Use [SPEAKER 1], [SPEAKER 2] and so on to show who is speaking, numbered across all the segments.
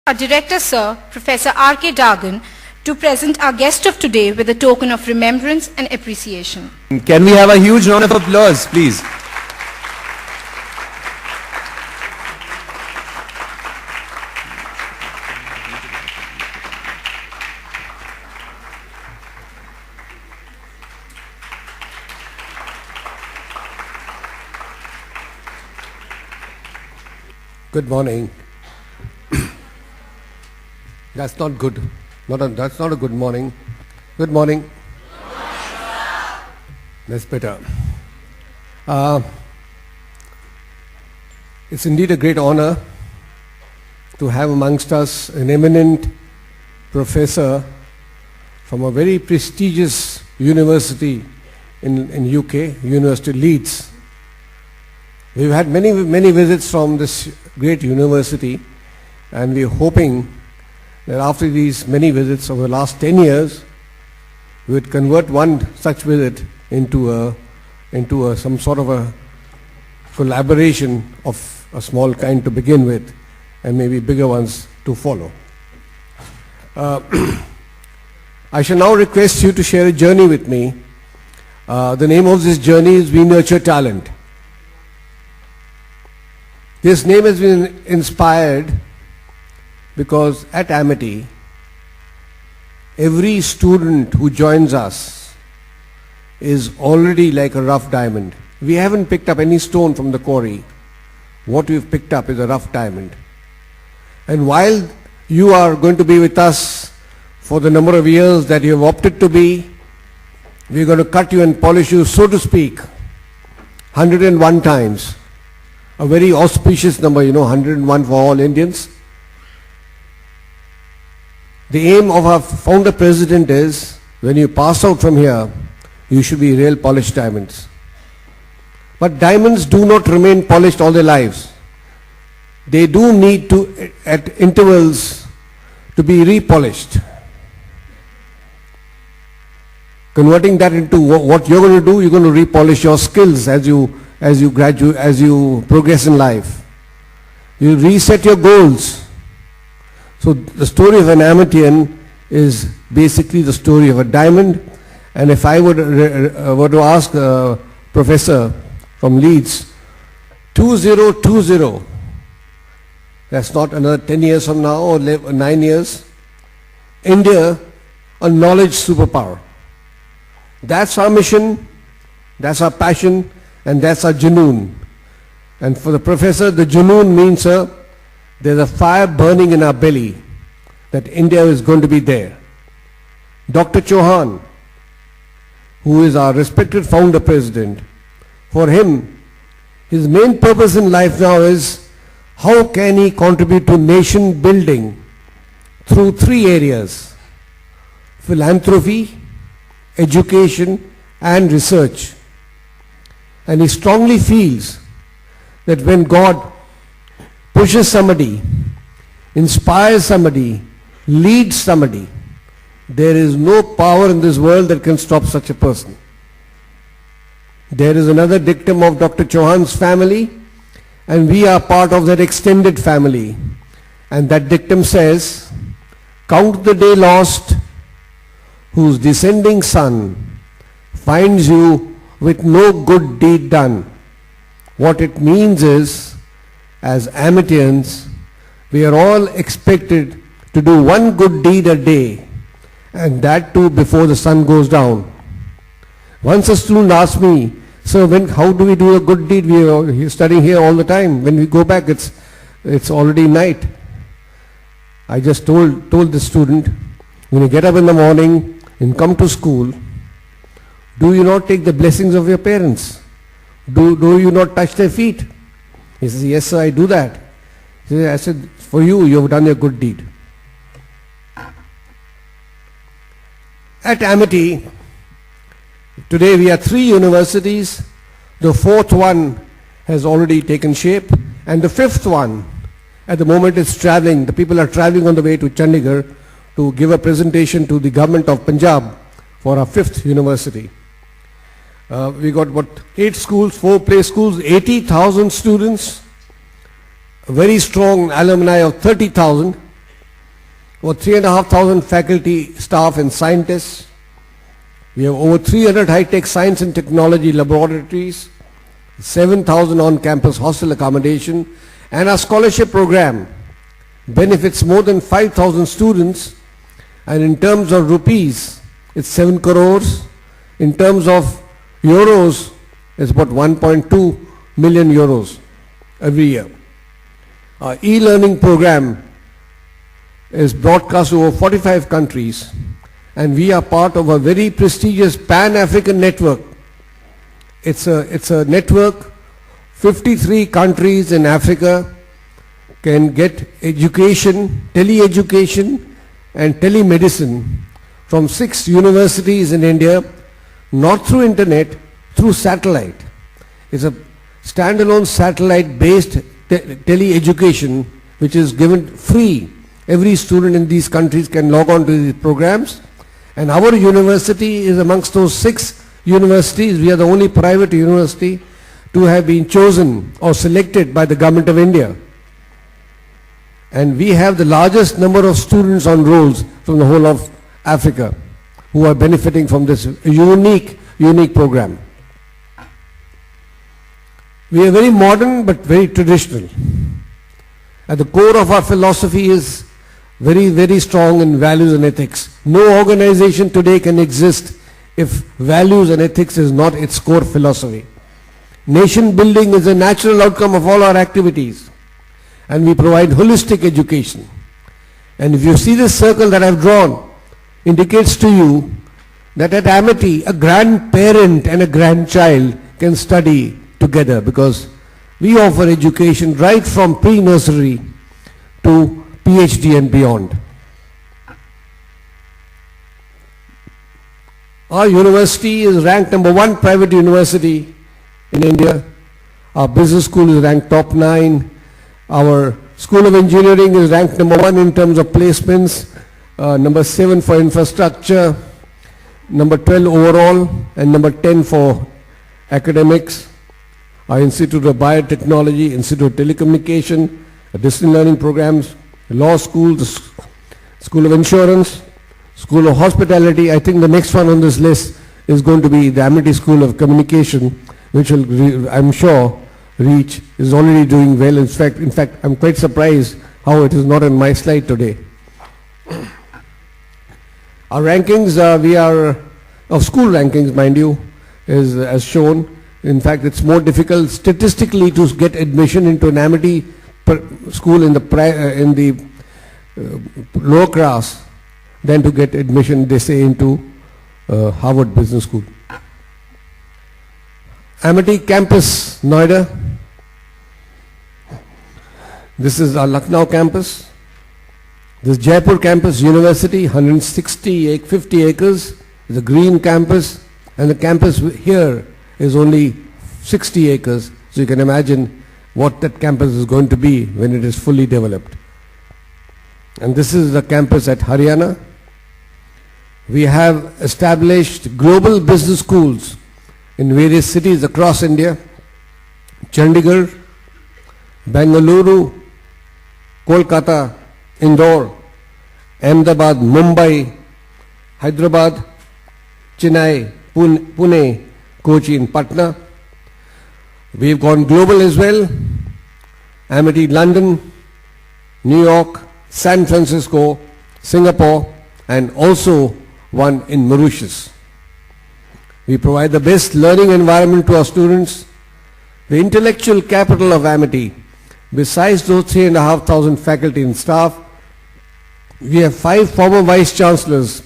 [SPEAKER 1] Our Director, Sir, Professor R.K. Dagan, to present our guest of today with a token of remembrance and appreciation.
[SPEAKER 2] Can we have a huge round of applause, please?
[SPEAKER 3] Good morning. That's not good. That's not a good morning. Good morning. That's better. It's indeed a great honor to have amongst us an eminent professor from a very prestigious university in UK, University of Leeds. We've had many visits from this great university, and we're hoping that after these many visits over the last 10 years, we would convert one such visit into some sort of a collaboration of a small kind to begin with, and maybe bigger ones to follow. I shall now request you to share a journey with me. The name of this journey is We Nurture Talent. This name has been inspired because at Amity, every student who joins us is already like a rough diamond. We haven't picked up any stone from the quarry. What we've picked up is a rough diamond. And while you are going to be with us for the number of years that you have opted to be, we're going to cut you and polish you, so to speak, 101 times. A very auspicious number, 101 for all Indians. The aim of our founder president is, when you pass out from here, you should be real polished diamonds. But diamonds do not remain polished all their lives. They do need to, at intervals, to be repolished. Converting that into what you're going to do, you're going to repolish your skills as you progress in life. You reset your goals. So the story of an Amitian is basically the story of a diamond. And if I were to ask a professor from Leeds, 2020, that's not another 10 years from now or 9 years, India, a knowledge superpower. That's our mission, that's our passion, and that's our junoon. And for the professor, the junoon means, there's a fire burning in our belly that India is going to be there. Dr. Chauhan, who is our respected founder president, for him, his main purpose in life now is how can he contribute to nation building through 3 areas: philanthropy, education, and research. And he strongly feels that when God pushes somebody, inspires somebody, leads somebody, there is no power in this world that can stop such a person. There is another dictum of Dr. Chauhan's family, and we are part of that extended family. And that dictum says, count the day lost, whose descending sun finds you with no good deed done. What it means is, as Amitians, we are all expected to do one good deed a day, and that too before the sun goes down. Once a student asked me, "Sir, how do we do a good deed? We are studying here all the time. When we go back, it's already night." I just told the student, when you get up in the morning and come to school, do you not take the blessings of your parents? Do you not touch their feet? He says, "Yes, sir, I do that." I said, "For you, you have done a good deed." At Amity, today we have 3 universities. The 4th one has already taken shape, and the 5th one, at the moment, is traveling. The people are traveling on the way to Chandigarh to give a presentation to the government of Punjab for our 5th university. We got 8 schools, 4 play schools, 80,000 students, a very strong alumni of 30,000, over 3,500 faculty, staff and scientists. We have over 300 high-tech science and technology laboratories, 7,000 on-campus hostel accommodation, and our scholarship program benefits more than 5,000 students, and in terms of rupees, it's 7 crores. In terms of euros, it's about 1.2 million euros every year. Our e-learning program is broadcast over 45 countries, and we are part of a very prestigious Pan-African network. It's a network, 53 countries in Africa can get education, tele-education and telemedicine from 6 universities in India, not through internet, through satellite. It's a standalone satellite-based tele-education which is given free. Every student in these countries can log on to these programs, and our university is amongst those 6 universities. We are the only private university to have been chosen or selected by the Government of India. And we have the largest number of students on rolls from the whole of Africa who are benefiting from this unique program. We are very modern but very traditional. At the core of our philosophy is very strong in values and ethics. No organization today can exist if values and ethics is not its core philosophy. Nation building is a natural outcome of all our activities, and we provide holistic education. And if you see this circle that I've drawn, indicates to you that at Amity, a grandparent and a grandchild can study together, because we offer education right from pre-nursery to PhD and beyond. Our university is ranked number 1 private university in India. Our business school is ranked top 9. Our School of Engineering is ranked number 1 in terms of placements, number 7 for infrastructure, number 12 overall, and number 10 for academics. Our Institute of Biotechnology, Institute of Telecommunication, distance learning programs, law school, the School of Insurance, School of Hospitality. I think the next one on this list is going to be the Amity School of Communication, which will, I'm sure, is already doing well. In fact, I'm quite surprised how it is not on my slide today. Our rankings, we are, of school rankings, mind you, is as shown. In fact, it's more difficult statistically to get admission into an Amity school in the lower class than to get admission, they say, into Harvard Business School. Amity campus, Noida. This is our Lucknow campus. This Jaipur campus, university, 50 acres, is a green campus, and the campus here is only 60 acres. So you can imagine what that campus is going to be when it is fully developed. And this is the campus at Haryana. We have established global business schools in various cities across India: Chandigarh, Bengaluru, Kolkata, Indore, Ahmedabad, Mumbai, Hyderabad, Chennai, Pune, Kochi and Patna. We've gone global as well: Amity, London, New York, San Francisco, Singapore, and also one in Mauritius. We provide the best learning environment to our students. The intellectual capital of Amity, besides those 3,500 faculty and staff, we have 5 former vice chancellors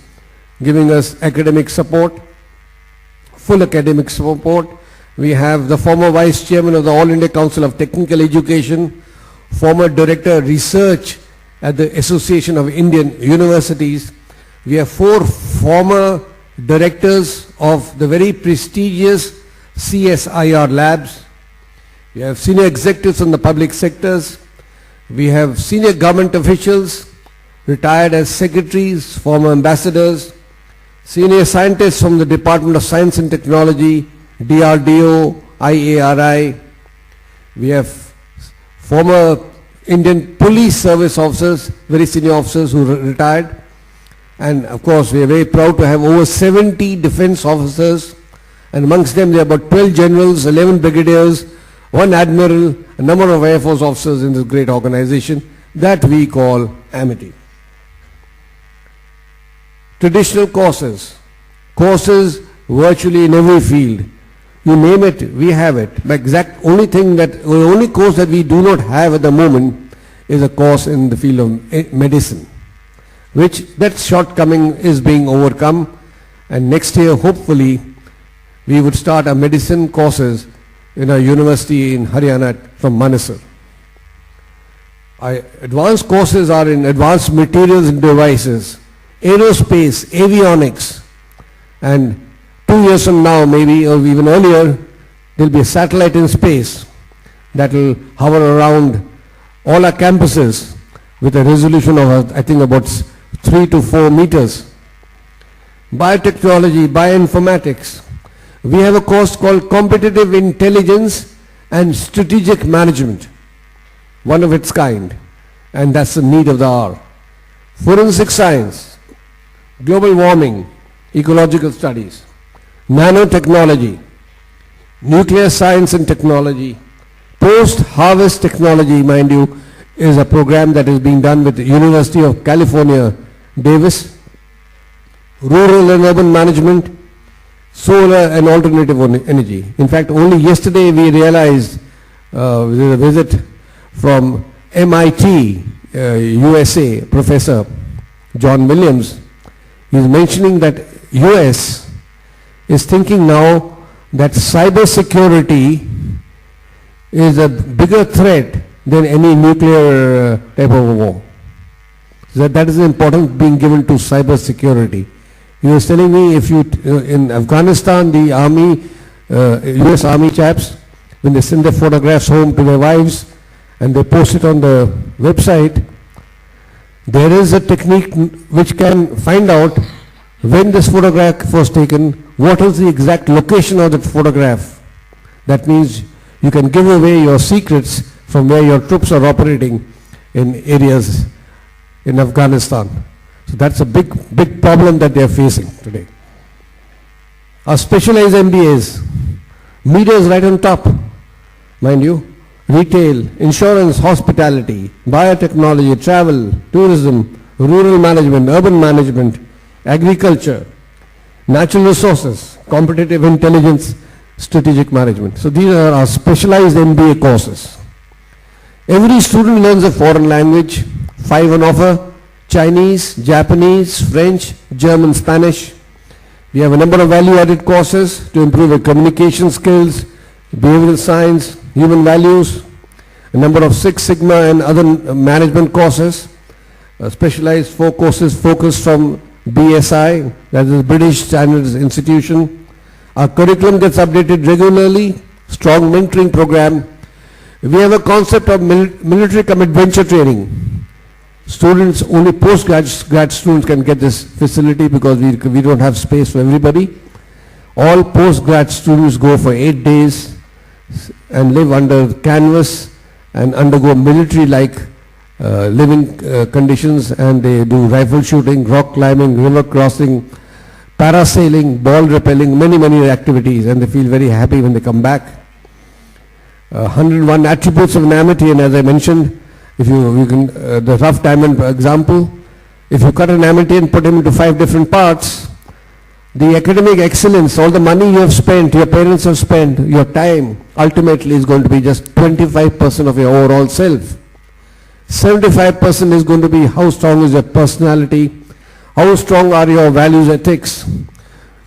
[SPEAKER 3] giving us academic support, full academic support. We have the former vice chairman of the All India Council of Technical Education, former director research at the Association of Indian Universities. We have 4 former directors of the very prestigious CSIR labs. We have senior executives in the public sectors. We have senior government officials, retired as secretaries, former ambassadors, senior scientists from the Department of Science and Technology, DRDO, IARI. We have former Indian police service officers, very senior officers who retired. And of course, we are very proud to have over 70 defense officers, and amongst them there are about 12 generals, 11 brigadiers, 1 admiral, a number of Air Force officers in this great organization that we call Amity. Traditional courses virtually in every field. You name it, we have it. The only course that we do not have at the moment is a course in the field of medicine, which that shortcoming is being overcome, and next year hopefully we would start our medicine courses in our university in Haryana from Manesar. Our advanced courses are in advanced materials and devices, aerospace, avionics, and 2 years from now maybe, or even earlier, there will be a satellite in space that will hover around all our campuses with a resolution of I think about 3 to 4 meters. Biotechnology, bioinformatics. We have a course called Competitive Intelligence and Strategic Management, one of its kind, and that's the need of the hour. Forensic science, global warming, ecological studies, nanotechnology, nuclear science and technology, post-harvest technology, mind you, is a program that is being done with the University of California, Davis, rural and urban management, solar and alternative energy. In fact, only yesterday we realized with a visit from MIT, USA, Professor John Williams, he is mentioning that US is thinking now that cyber security is a bigger threat than any nuclear type of war. So that is the importance being given to cyber security. He was telling me if you, in Afghanistan, the army, US army chaps, when they send their photographs home to their wives and they post it on the website, there is a technique which can find out when this photograph was taken, what is the exact location of that photograph. That means you can give away your secrets from where your troops are operating in areas in Afghanistan. So that's a big problem that they are facing today. Our specialized MBAs, media is right on top, mind you. Retail, insurance, hospitality, biotechnology, travel, tourism, rural management, urban management, agriculture, natural resources, competitive intelligence, strategic management. So these are our specialized MBA courses. Every student learns a foreign language, 5 on offer: Chinese, Japanese, French, German, Spanish. We have a number of value-added courses to improve your communication skills, behavioral science, human values, a number of Six Sigma and other management courses, specialized 4 courses focused from BSI, that is British Standards Institution. Our curriculum gets updated regularly, strong mentoring program. We have a concept of military come adventure training. Students, only post-grad students can get this facility because we don't have space for everybody. All post-grad students go for 8 days and live under canvas and undergo military-like living conditions, and they do rifle shooting, rock climbing, river crossing, parasailing, ball rappelling, many activities, and they feel very happy when they come back. 101 attributes of an amity, and as I mentioned, if you can, the rough diamond example, if you cut an amity and put him into 5 different parts, the academic excellence, all the money you have spent, your parents have spent, your time, ultimately is going to be just 25% of your overall self. 75% is going to be how strong is your personality, how strong are your values, ethics,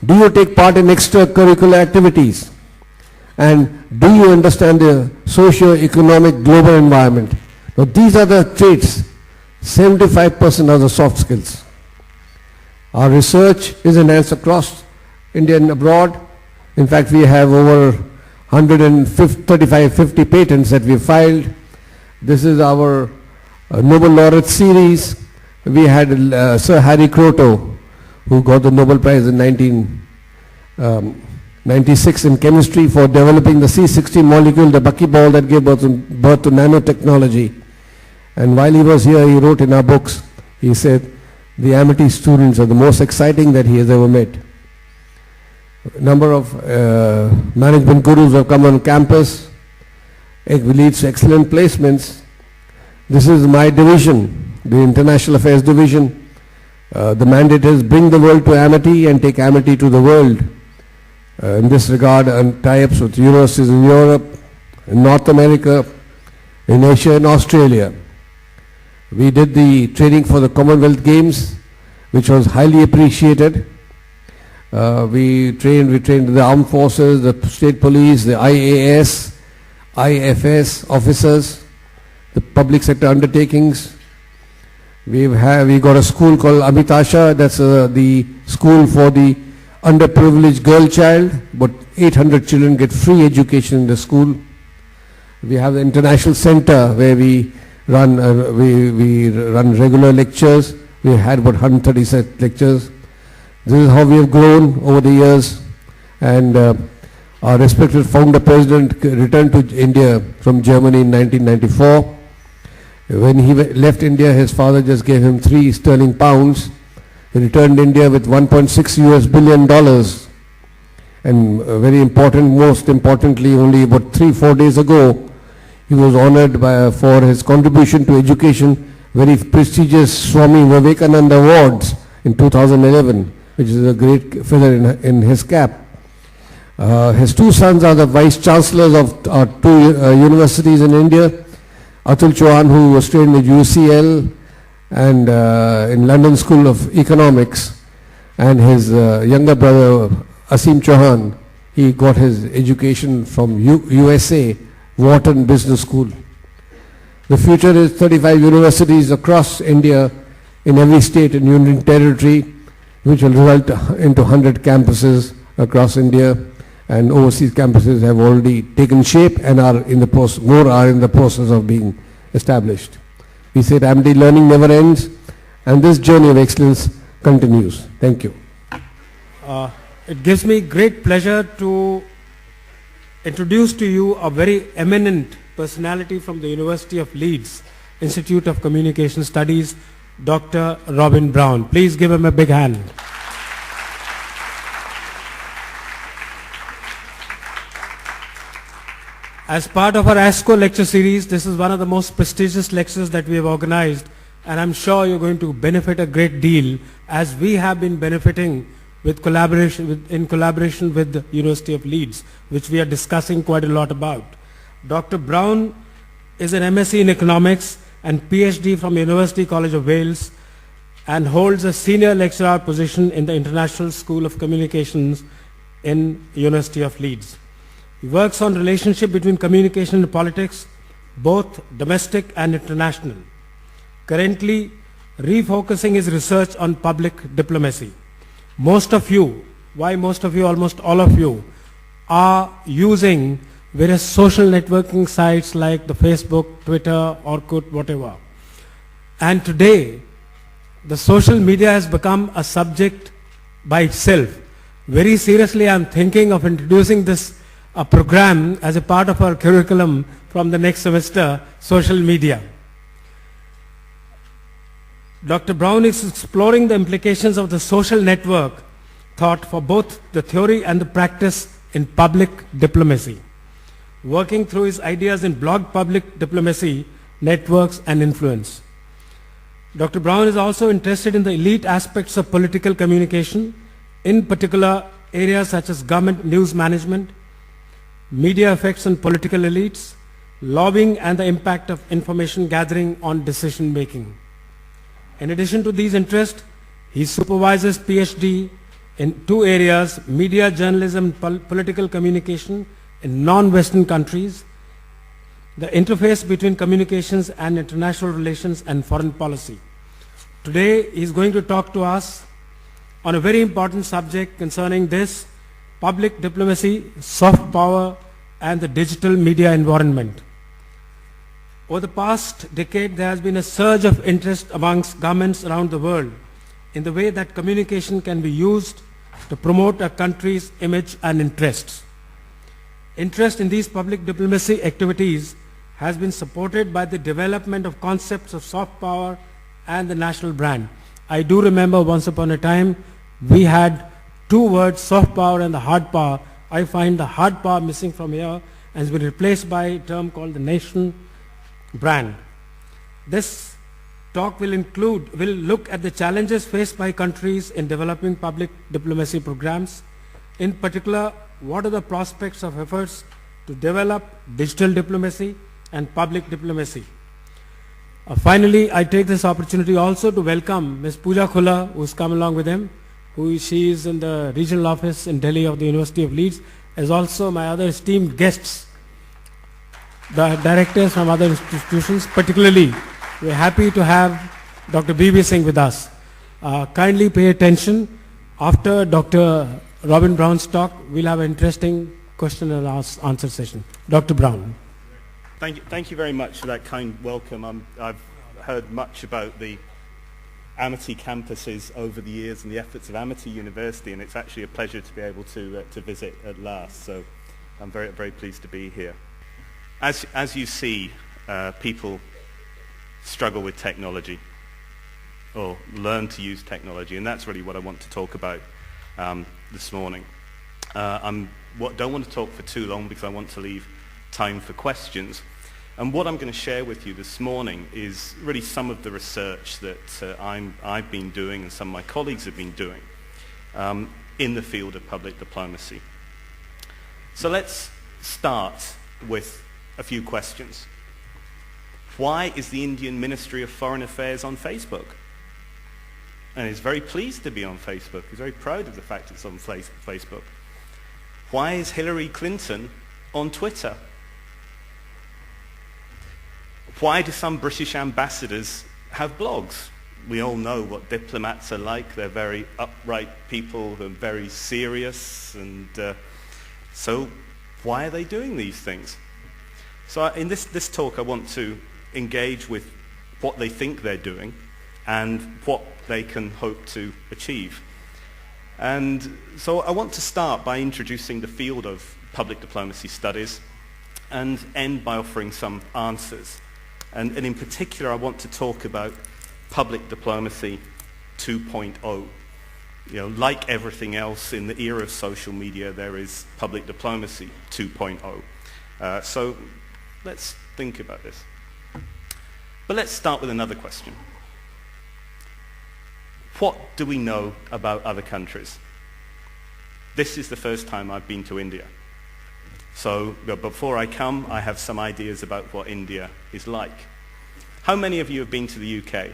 [SPEAKER 3] do you take part in extracurricular activities, and do you understand the socio-economic global environment. Now these are the traits. 75% are the soft skills. Our research is enhanced across India and abroad. In fact, we have over 150 patents that we filed. This is our Nobel laureate series. We had Sir Harry Kroto, who got the Nobel Prize in 1996 in chemistry for developing the C60 molecule, the buckyball that gave birth to nanotechnology. And while he was here, he wrote in our books, he said, the Amity students are the most exciting that he has ever met. A number of management gurus have come on campus. It leads to excellent placements. This is my division, the International Affairs Division. The mandate is bring the world to Amity and take Amity to the world. In this regard, tie-ups with universities in Europe, in North America, in Asia and Australia. We did the training for the Commonwealth Games, which was highly appreciated. We trained the armed forces, the state police, the IAS, IFS officers, the public sector undertakings. We got a school called Amitasha, that's the school for the underprivileged girl child, but 800 children get free education in the school. We have the International Center where we run regular lectures. We had about 130 lectures. This is how we have grown over the years. And our respected founder president returned to India from Germany in 1994. When he left India, his father just gave him 3 sterling pounds. He returned India with $1.6 billion. And very important, most importantly, only about 3-4 days ago, he was honored for his contribution to education, very prestigious Swami Vivekananda Awards in 2011, which is a great feather in his cap. His 2 sons are the vice chancellors of our 2 universities in India. Atul Chauhan, who was trained at UCL and in London School of Economics, and his younger brother Asim Chauhan, he got his education from USA, Wharton Business School. The future is 35 universities across India in every state and union territory, which will result into 100 campuses across India, and overseas campuses have already taken shape and are in the process of being established. We said Amity learning never ends, and this journey of excellence continues. Thank you.
[SPEAKER 4] It gives me great pleasure to introduce to you a very eminent personality from the University of Leeds, Institute of Communication Studies, Dr. Robin Brown. Please give him a big hand. As part of our ASCO lecture series, this is one of the most prestigious lectures that we have organized, and I'm sure you're going to benefit a great deal, as we have been benefiting in collaboration with the University of Leeds, which we are discussing quite a lot about. Dr. Brown is an MSc in Economics and PhD from University College of Wales, and holds a senior lecturer position in the International School of Communications in University of Leeds. He works on relationship between communication and politics, both domestic and international. Currently, refocusing his research on public diplomacy. Most of you, almost all of you, are using various social networking sites like the Facebook, Twitter, Orkut, whatever. And today, the social media has become a subject by itself. Very seriously, I'm thinking of introducing this program as a part of our curriculum from the next semester, social media. Dr. Brown is exploring the implications of the social network thought for both the theory and the practice in public diplomacy, working through his ideas in blog public diplomacy, networks and influence. Dr. Brown is also interested in the elite aspects of political communication, in particular areas such as government news management, media effects on political elites, lobbying and the impact of information gathering on decision making. In addition to these interests, he supervises PhD in 2 areas, media journalism and political communication in non-Western countries, the interface between communications and international relations and foreign policy. Today, he is going to talk to us on a very important subject concerning this, public diplomacy, soft power, and the digital media environment. Over the past decade, there has been a surge of interest amongst governments around the world in the way that communication can be used to promote a country's image and interests. Interest in these public diplomacy activities has been supported by the development of concepts of soft power and the national brand. I do remember once upon a time we had two words, soft power and the hard power. I find the hard power missing from here and has been replaced by a term called the nation brand. This talk will look at the challenges faced by countries in developing public diplomacy programs. In particular, what are the prospects of efforts to develop digital diplomacy and public diplomacy. Finally, I take this opportunity also to welcome Ms. Pooja Khulla, who's come along with him, she is in the regional office in Delhi of the University of Leeds, as also my other esteemed guests, the directors from other institutions. Particularly, we're happy to have Dr. B.B. Singh with us. Kindly pay attention. After Dr. Robin Brown's talk, we'll have an interesting question and answer session. Dr. Brown.
[SPEAKER 5] Thank you very much for that kind welcome. I've heard much about the Amity campuses over the years and the efforts of Amity University, and it's actually a pleasure to be able to visit at last. So I'm very, very pleased to be here. As you see, people struggle with technology or learn to use technology, and that's really what I want to talk about this morning. Don't want to talk for too long because I want to leave time for questions. And what I'm going to share with you this morning is really some of the research that I've been doing and some of my colleagues have been doing in the field of public diplomacy. So let's start with a few questions. Why is the Indian Ministry of Foreign Affairs on Facebook? And he's very pleased to be on Facebook. He's very proud of the fact it's on Facebook. Why is Hillary Clinton on Twitter? Why do some British ambassadors have blogs? We all know what diplomats are like. They're very upright people and very serious. And so why are they doing these things? So in this talk, I want to engage with what they think they're doing and what they can hope to achieve. And so I want to start by introducing the field of public diplomacy studies and end by offering some answers. And in particular, I want to talk about public diplomacy 2.0. Like everything else in the era of social media, there is public diplomacy 2.0. So let's think about this. But let's start with another question. What do we know about other countries? This is the first time I've been to India. So before I come, I have some ideas about what India is like. How many of you have been to the UK?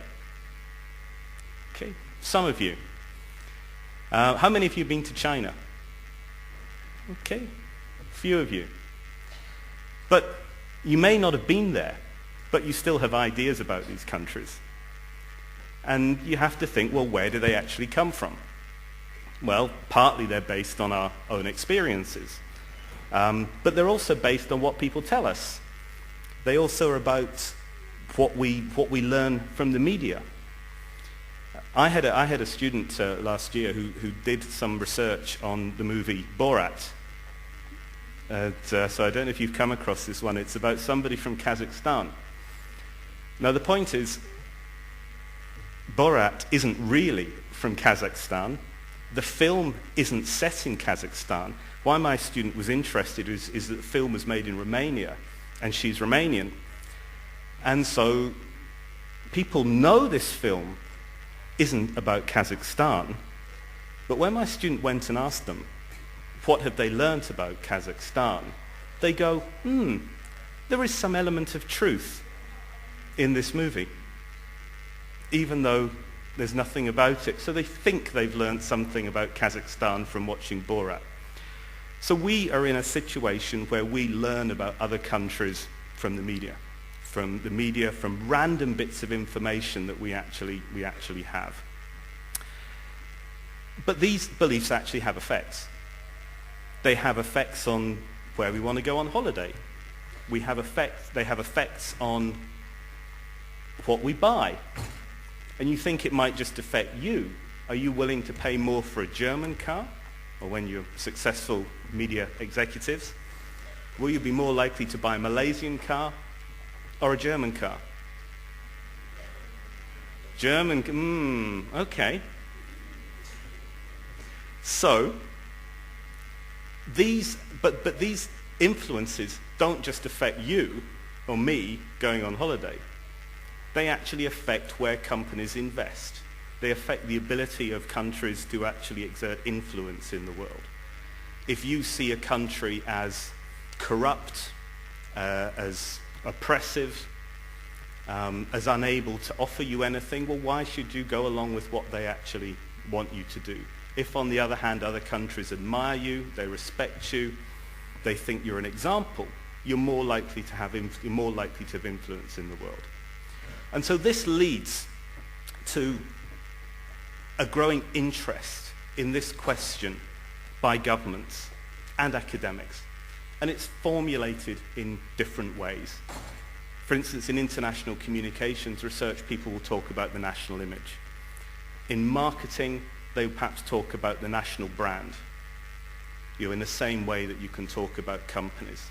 [SPEAKER 5] Okay, some of you. How many of you have been to China? Okay, a few of you. But you may not have been there, but you still have ideas about these countries. And you have to think, well, where do they actually come from? Well, partly they're based on our own experiences. But they're also based on what people tell us. They also are about what we learn from the media. I had a student last year who did some research on the movie Borat. So I don't know if you've come across this one. It's about somebody from Kazakhstan. Now the point is, Borat isn't really from Kazakhstan. The film isn't set in Kazakhstan. Why my student was interested is that the film was made in Romania, and she's Romanian. And so people know this film isn't about Kazakhstan, but when my student went and asked them, what have they learnt about Kazakhstan? They go, there is some element of truth in this movie, even though there's nothing about it. So they think they've learnt something about Kazakhstan from watching Borat. So we are in a situation where we learn about other countries from the media, from random bits of information that we actually have. But these beliefs actually have effects. They have effects on where we want to go on holiday. They have effects on what we buy. And you think it might just affect you, Are you willing to pay more for a German car, or when you're successful media executives? Will you be more likely to buy a Malaysian car or a German car? German, okay. So, these influences don't just affect you or me going on holiday. They actually affect where companies invest. They affect the ability of countries to actually exert influence in the world. If you see a country as corrupt, as oppressive, as unable to offer you anything, well, why should you go along with what they actually want you to do? If, on the other hand, other countries admire you, they respect you, they think you're an example, you're more likely to have influence in the world. And so this leads to a growing interest in this question by governments and academics. And it's formulated in different ways. For instance, in international communications research, people will talk about the national image. In marketing, they will perhaps talk about the national brand, in the same way that you can talk about companies.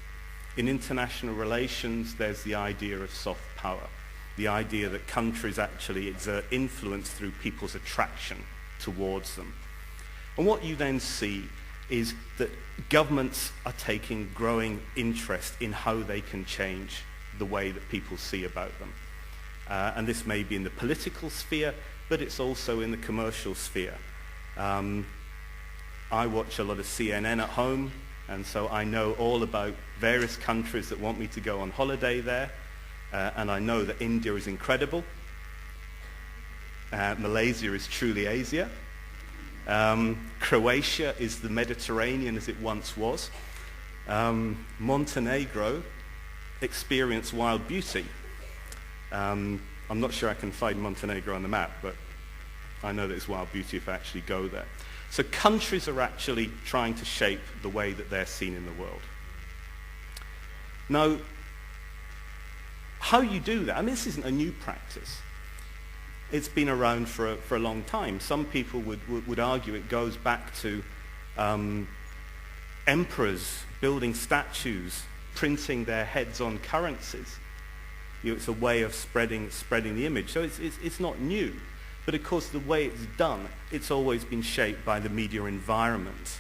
[SPEAKER 5] In international relations, there's the idea of soft power, the idea that countries actually exert influence through people's attraction towards them. And what you then see is that governments are taking growing interest in how they can change the way that people see about them. And this may be in the political sphere, but it's also in the commercial sphere. I watch a lot of CNN at home, and so I know all about various countries that want me to go on holiday there. And I know that India is incredible. Malaysia is truly Asia. Croatia is the Mediterranean as it once was. Montenegro experienced wild beauty. I'm not sure I can find Montenegro on the map, but I know that it's wild beauty if I actually go there. So countries are actually trying to shape the way that they're seen in the world. Now, how you do that, I mean, this isn't a new practice. It's been around for a long time. Some people would argue it goes back to emperors building statues, printing their heads on currencies. It's a way of spreading the image. So it's not new. But of course, the way it's done, it's always been shaped by the media environment.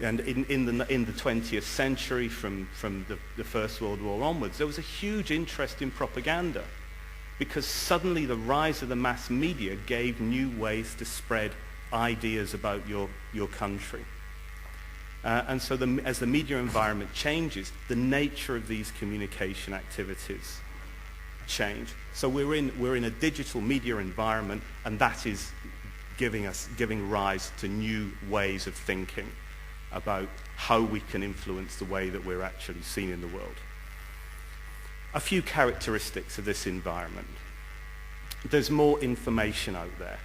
[SPEAKER 5] And in the 20th century, from the First World War onwards, there was a huge interest in propaganda, because suddenly the rise of the mass media gave new ways to spread ideas about your country. And so as the media environment changes, the nature of these communication activities change. So we're in a digital media environment, and that is giving rise to new ways of thinking about how we can influence the way that we're actually seen in the world. A few characteristics of this environment. There's more information out there.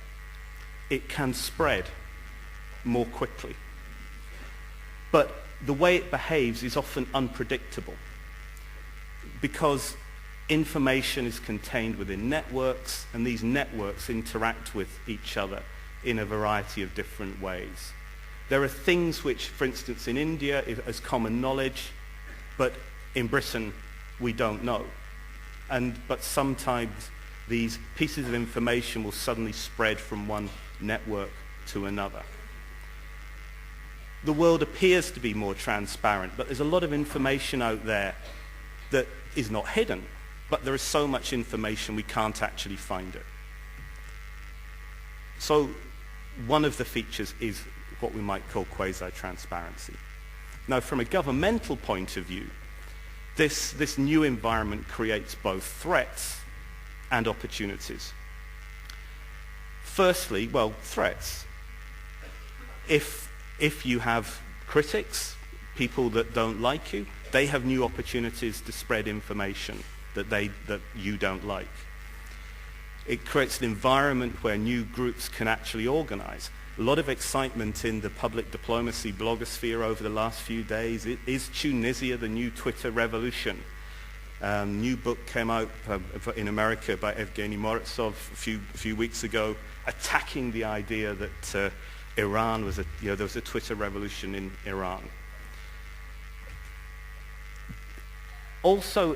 [SPEAKER 5] It can spread more quickly. But the way it behaves is often unpredictable, because information is contained within networks, and these networks interact with each other in a variety of different ways. There are things which, for instance, in India is common knowledge, but in Britain we don't know. But sometimes these pieces of information will suddenly spread from one network to another. The world appears to be more transparent, but there's a lot of information out there that is not hidden, but there is so much information we can't actually find it. So one of the features is what we might call quasi-transparency. Now, from a governmental point of view, this new environment creates both threats and opportunities. Firstly, well, threats. If you have critics, people that don't like you, they have new opportunities to spread information that you don't like. It creates an environment where new groups can actually organize. A lot of excitement in the public diplomacy blogosphere over the last few days. Is Tunisia the new Twitter revolution? New book came out in America by Evgeny Morozov a few weeks ago, attacking the idea that Iran was there was a Twitter revolution in Iran. Also,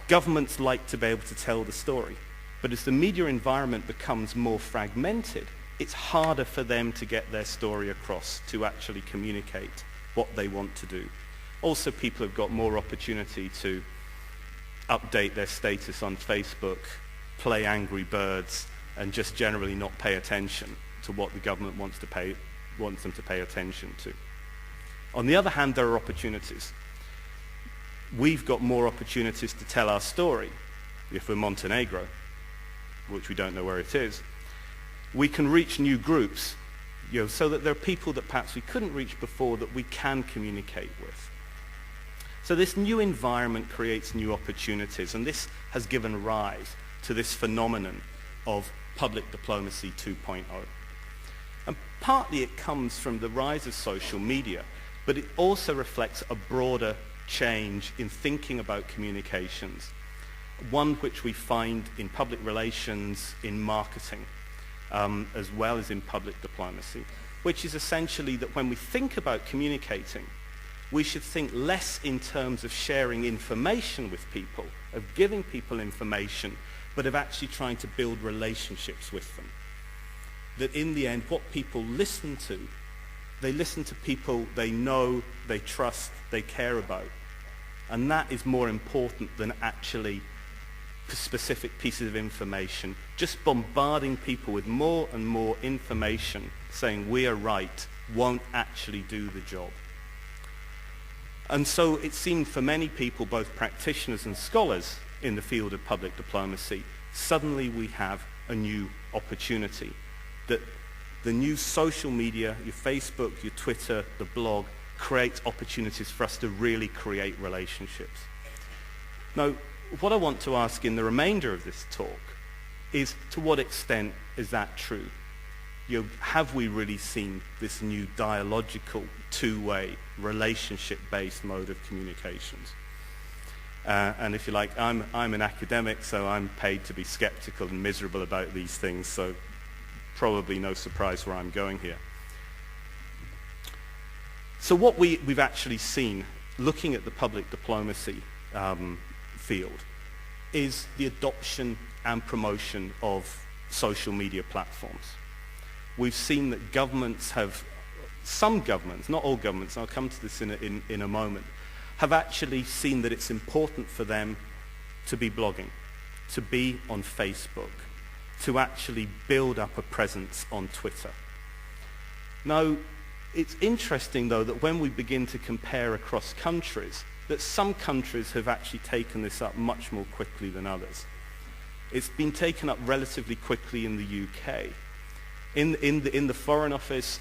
[SPEAKER 5] governments like to be able to tell the story, but as the media environment becomes more fragmented, it's harder for them to get their story across, to actually communicate what they want to do. Also, people have got more opportunity to update their status on Facebook, play Angry Birds, and just generally not pay attention to what the government wants them to pay attention to. On the other hand, there are opportunities. We've got more opportunities to tell our story. If we're Montenegro, which we don't know where it is, we can reach new groups, so that there are people that perhaps we couldn't reach before that we can communicate with. So this new environment creates new opportunities, and this has given rise to this phenomenon of public diplomacy 2.0. And partly it comes from the rise of social media, but it also reflects a broader change in thinking about communications, one which we find in public relations, in marketing, as well as in public diplomacy, which is essentially that when we think about communicating, we should think less in terms of sharing information with people, of giving people information, but of actually trying to build relationships with them. That in the end, what people listen to, they listen to people they know, they trust, they care about. And that is more important than actually specific pieces of information. Just bombarding people with more and more information saying we are right won't actually do the job. And so it seemed for many people, both practitioners and scholars in the field of public diplomacy, suddenly we have a new opportunity. That the new social media, your Facebook, your Twitter, the blog, creates opportunities for us to really create relationships. Now, what I want to ask in the remainder of this talk is, to what extent is that true? Have we really seen this new dialogical, two-way, relationship-based mode of communications? And if you like, I'm an academic, so I'm paid to be skeptical and miserable about these things, so probably no surprise where I'm going here. So what we've actually seen, looking at the public diplomacy field, is the adoption and promotion of social media platforms. We've seen that governments have, some governments, not all governments, and I'll come to this in a moment, have actually seen that it's important for them to be blogging, to be on Facebook, to actually build up a presence on Twitter. Now, it's interesting, though, that when we begin to compare across countries, that some countries have actually taken this up much more quickly than others. It's been taken up relatively quickly in the UK. In the Foreign Office,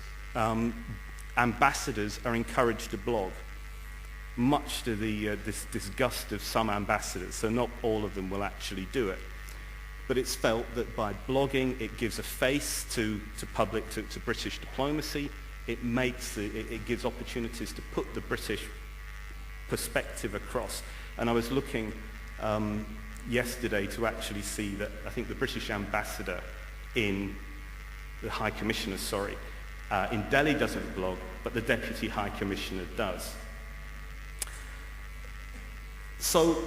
[SPEAKER 5] ambassadors are encouraged to blog, much to the disgust of some ambassadors, so not all of them will actually do it. But it's felt that by blogging, it gives a face to British diplomacy. It gives opportunities to put the British perspective across. And I was looking yesterday to actually see that I think the British ambassador in the High Commissioner, in Delhi doesn't blog, but the Deputy High Commissioner does. So,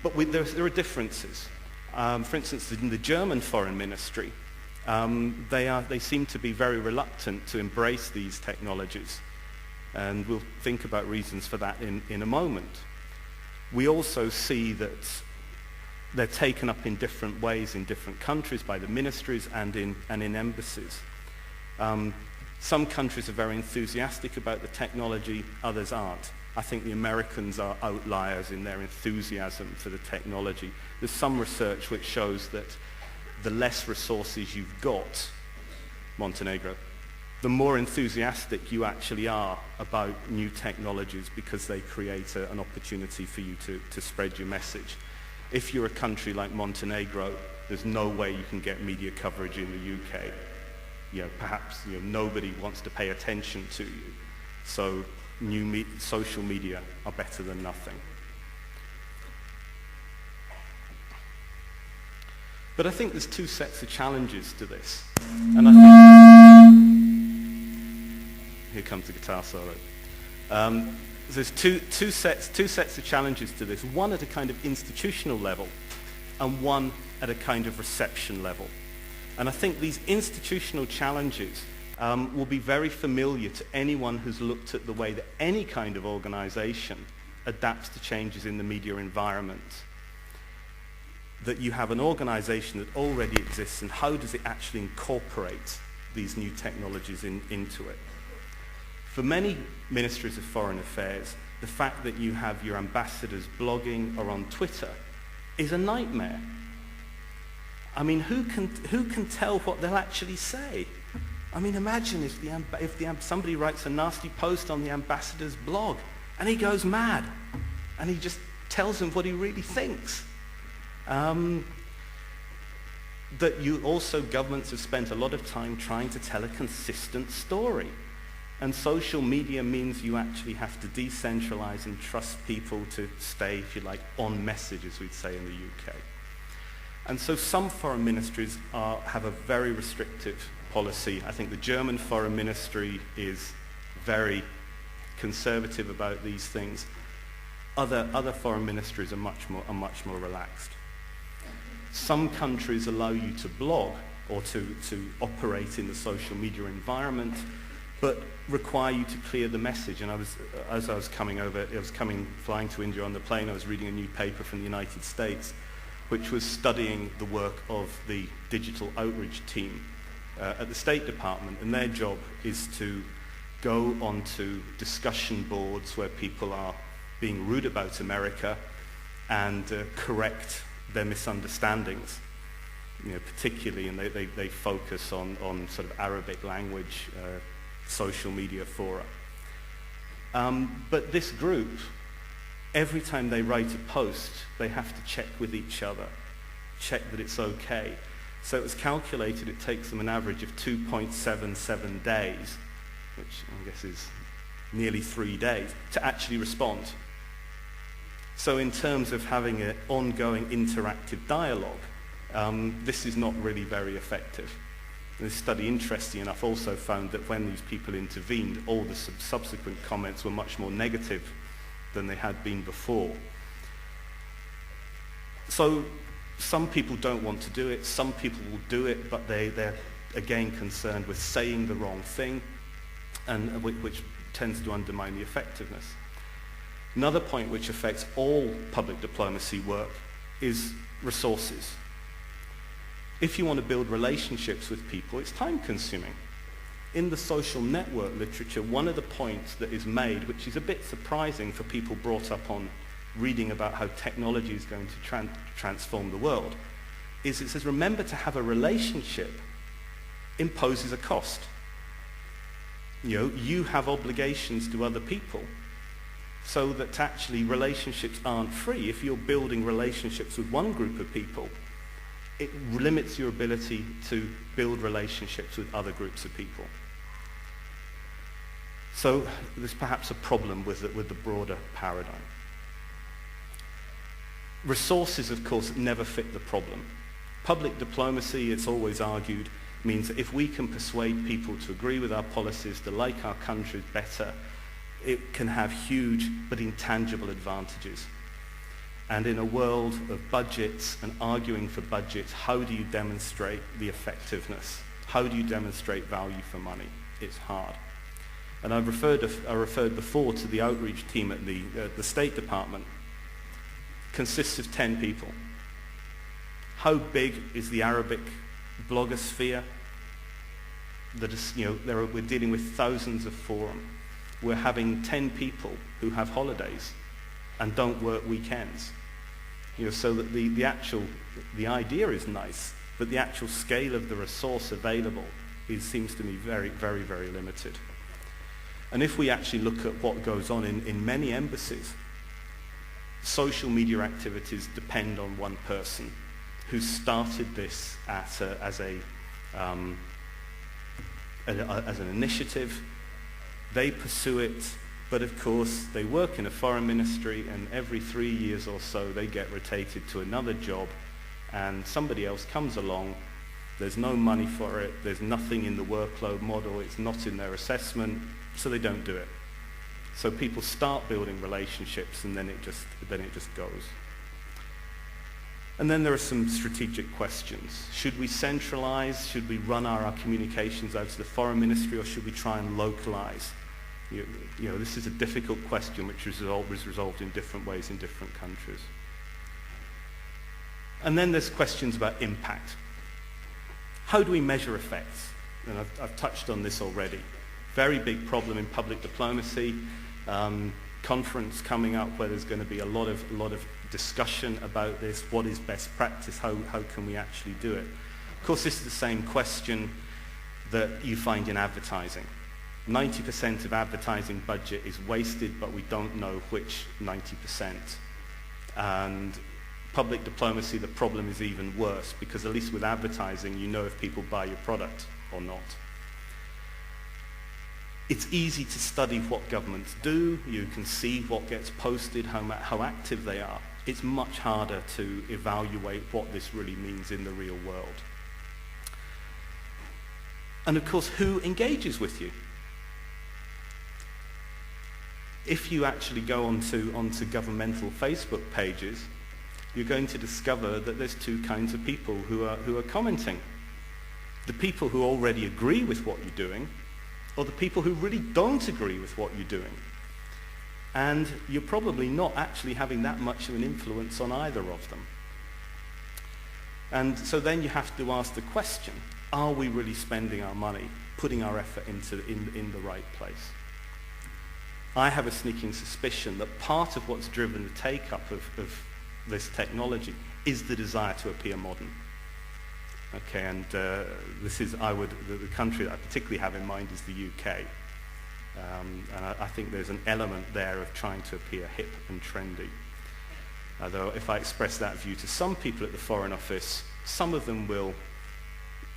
[SPEAKER 5] but there are differences. For instance, in the German Foreign Ministry, they seem to be very reluctant to embrace these technologies. And we'll think about reasons for that in a moment. We also see that they're taken up in different ways in different countries by the ministries and in embassies. Some countries are very enthusiastic about the technology, others aren't. I think the Americans are outliers in their enthusiasm for the technology. There's some research which shows that the less resources you've got, Montenegro, the more enthusiastic you actually are about new technologies because they create an opportunity for you to spread your message. If you're a country like Montenegro, there's no way you can get media coverage in the UK. Perhaps nobody wants to pay attention to you. So social media are better than nothing. But I think there's two sets of challenges to this. And I think... Here comes the guitar solo. There's two sets of challenges to this. One at a kind of institutional level and one at a kind of reception level. And I think these institutional challenges will be very familiar to anyone who's looked at the way that any kind of organization adapts to changes in the media environment. That you have an organization that already exists, and how does it actually incorporate these new technologies into it? For many ministries of foreign affairs, the fact that you have your ambassadors blogging or on Twitter is a nightmare. I mean, who can tell what they'll actually say? I mean, imagine if somebody writes a nasty post on the ambassador's blog and he goes mad and he just tells them what he really thinks. That governments have spent a lot of time trying to tell a consistent story. And social media means you actually have to decentralize and trust people to stay, if you like, on message, as we'd say in the UK. And so some foreign ministries have a very restrictive policy. I think the German foreign ministry is very conservative about these things. Other foreign ministries are much more relaxed. Some countries allow you to blog or to operate in the social media environment, but require you to clear the message. And as I was flying to India on the plane, I was reading a new paper from the United States, which was studying the work of the digital outreach team at the State Department. And their job is to go onto discussion boards where people are being rude about America and correct their misunderstandings, particularly, and they focus on sort of Arabic language social media fora. But this group, every time they write a post, they have to check with each other, check that it's okay. So it was calculated it takes them an average of 2.77 days, which I guess is nearly 3 days, to actually respond. So in terms of having an ongoing interactive dialogue, this is not really very effective. This study, interesting enough, also found that when these people intervened, all the subsequent comments were much more negative than they had been before. So some people don't want to do it, some people will do it, but they're again concerned with saying the wrong thing, and which tends to undermine the effectiveness. Another point which affects all public diplomacy work is resources. If you want to build relationships with people, it's time-consuming. In the social network literature, one of the points that is made, which is a bit surprising for people brought up on reading about how technology is going to transform the world, is it says, remember, to have a relationship imposes a cost. You have obligations to other people, so that actually relationships aren't free. If you're building relationships with one group of people, it limits your ability to build relationships with other groups of people. So there's perhaps a problem with the broader paradigm. Resources, of course, never fit the problem. Public diplomacy, it's always argued, means that if we can persuade people to agree with our policies, to like our countries better, it can have huge but intangible advantages. And in a world of budgets and arguing for budgets, how do you demonstrate the effectiveness? How do you demonstrate value for money? It's hard. And I referred before to the outreach team at the State Department. Consists of 10 people. How big is the Arabic blogosphere? That is, we're dealing with thousands of forums. We're having 10 people who have holidays and don't work weekends. So that the idea is nice, but the actual scale of the resource available seems to me very, very, very limited. And if we actually look at what goes on in many embassies, social media activities depend on one person who started this as an initiative. They pursue it, but of course they work in a foreign ministry, and every 3 years or so they get rotated to another job, and somebody else comes along, there's no money for it, there's nothing in the workload model, it's not in their assessment, so they don't do it. So people start building relationships and then it just goes. And then there are some strategic questions. Should we centralize? Should we run our communications out to the foreign ministry, or should we try and localize? You know, this is a difficult question which is resolved in different ways in different countries. And then there's questions about impact. How do we measure effects? And I've touched on this already. Very big problem in public diplomacy. Conference coming up where there's going to be a lot of discussion about this. What is best practice? How can we actually do it? Of course, this is the same question that you find in advertising. 90% of advertising budget is wasted, but we don't know which 90%. And public diplomacy, the problem is even worse, because at least with advertising, you know if people buy your product or not. It's easy to study what governments do. You can see what gets posted, how active they are. It's much harder to evaluate what this really means in the real world. And of course, who engages with you? If you actually go onto governmental Facebook pages, you're going to discover that there's two kinds of people who are commenting. The people who already agree with what you're doing, or the people who really don't agree with what you're doing. And you're probably not actually having that much of an influence on either of them. And so then you have to ask the question, are we really spending our money, putting our effort in the right place? I have a sneaking suspicion that part of what's driven the take-up of this technology is the desire to appear modern. Okay, and this is, the country that I particularly have in mind is the UK. And I think there's an element there of trying to appear hip and trendy. Although if I express that view to some people at the Foreign Office, some of them will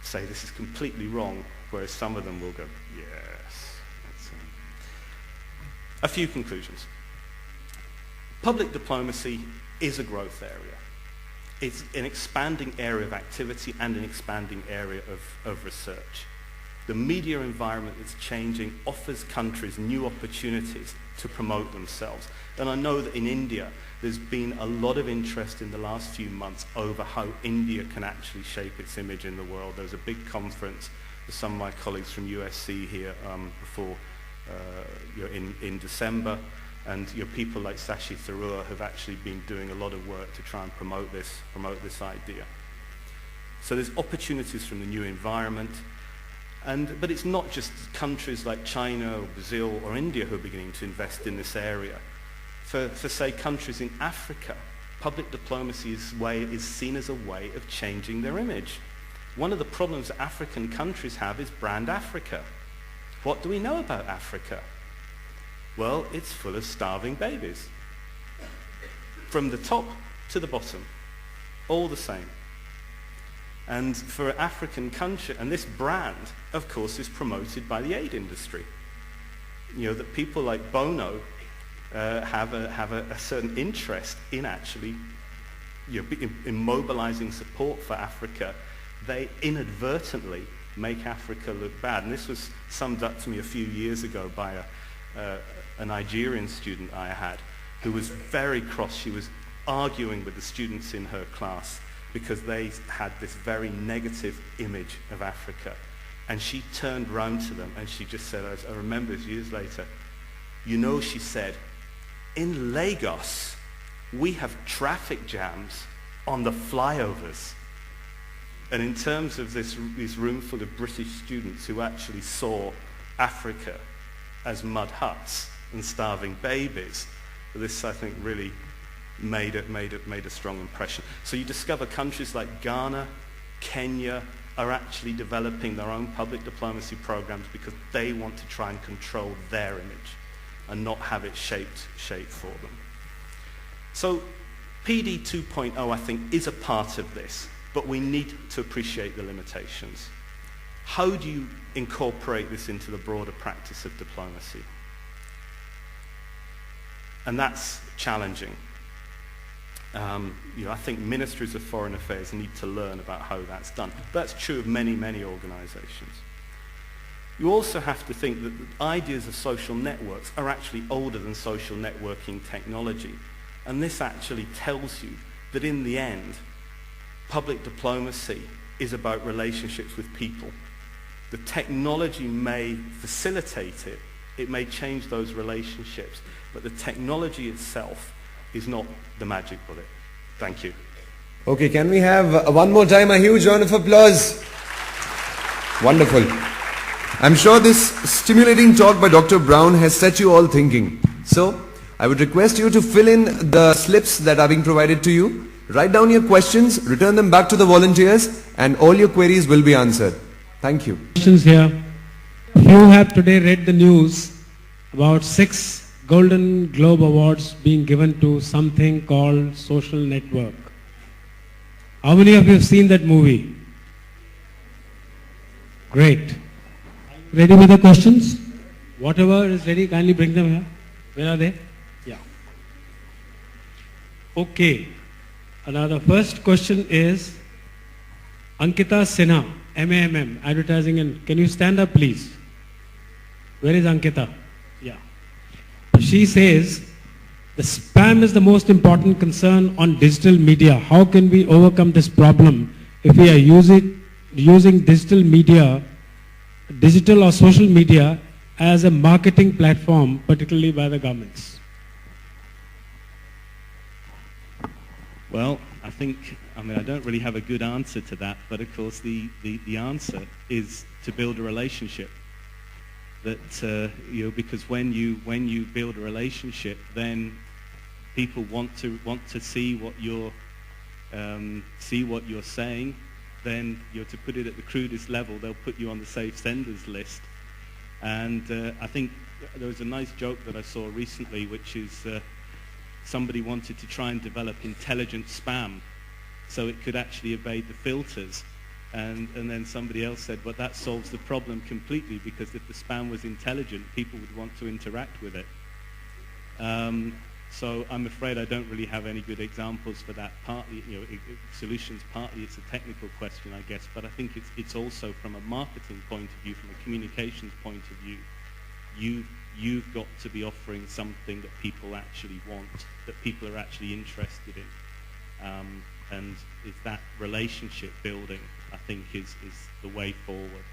[SPEAKER 5] say this is completely wrong, whereas some of them will go, yes. A few conclusions. Public diplomacy is a growth area. It's an expanding area of activity and an expanding area of research. The media environment that's changing offers countries new opportunities to promote themselves. And I know that in India, there's been a lot of interest in the last few months over how India can actually shape its image in the world. There was a big conference with some of my colleagues from USC here in December. And people like Sashi Tharoor have actually been doing a lot of work to try and promote this idea. So there's opportunities from the new environment. But it's not just countries like China or Brazil or India who are beginning to invest in this area. For say, countries in Africa, public diplomacy is seen as a way of changing their image. One of the problems that African countries have is brand Africa. What do we know about Africa? Well, it's full of starving babies. From the top to the bottom, all the same. And for an African country, and this brand, of course, is promoted by the aid industry. That people like Bono have a certain interest in actually in mobilizing support for Africa. They inadvertently make Africa look bad. And this was summed up to me a few years ago by a Nigerian student I had who was very cross. She was arguing with the students in her class because they had this very negative image of Africa. And she turned round to them and she just said, I remember this years later, she said, in Lagos, we have traffic jams on the flyovers. And in terms of this room full of British students who actually saw Africa as mud huts and starving babies, this, I think, really made a strong impression. So you discover countries like Ghana, Kenya are actually developing their own public diplomacy programs because they want to try and control their image and not have it shaped for them. So PD 2.0, I think, is a part of this, but we need to appreciate the limitations. How do you incorporate this into the broader practice of diplomacy? And that's challenging. I think ministries of foreign affairs need to learn about how that's done. That's true of many, many organizations. You also have to think that the ideas of social networks are actually older than social networking technology. And this actually tells you that in the end, public diplomacy is about relationships with people. The technology may facilitate it, it may change those relationships, but the technology itself is not the magic bullet. Thank you.
[SPEAKER 2] Okay, can we have one more time a huge round of applause? Wonderful. I'm sure this stimulating talk by Dr. Brown has set you all thinking. So, I would request you to fill in the slips that are being provided to you. Write down your questions, return them back to the volunteers, and all your queries will be answered. Thank you.
[SPEAKER 4] Questions here. You have today read the news about 6 Golden Globe Awards being given to something called Social Network. How many of you have seen that movie? Great. Ready with the questions? Whatever is ready, kindly bring them here. Where are they? Yeah. Okay. Now the first question is Ankita Sinha, MAMM, Advertising, and can you stand up please? Where is Ankita? Yeah. She says, the spam is the most important concern on digital media. How can we overcome this problem if we are using digital or social media as a marketing platform, particularly by the governments?
[SPEAKER 6] Well, I don't really have a good answer to that, but of course the answer is to build a relationship. That because when you build a relationship, then people want to see what you're saying. Then to put it at the crudest level, they'll put you on the safe senders list. And I think there was a nice joke that I saw recently, which is somebody wanted to try and develop intelligent spam so it could actually evade the filters. And then somebody else said, well, that solves the problem completely, because if the spam was intelligent, people would want to interact with it. So I'm afraid I don't really have any good examples for that. Partly, solutions, partly it's a technical question, I guess, but I think it's also from a marketing point of view, from a communications point of view, you've got to be offering something that people actually want, that people are actually interested in. And it's that relationship building, I think, is the way forward.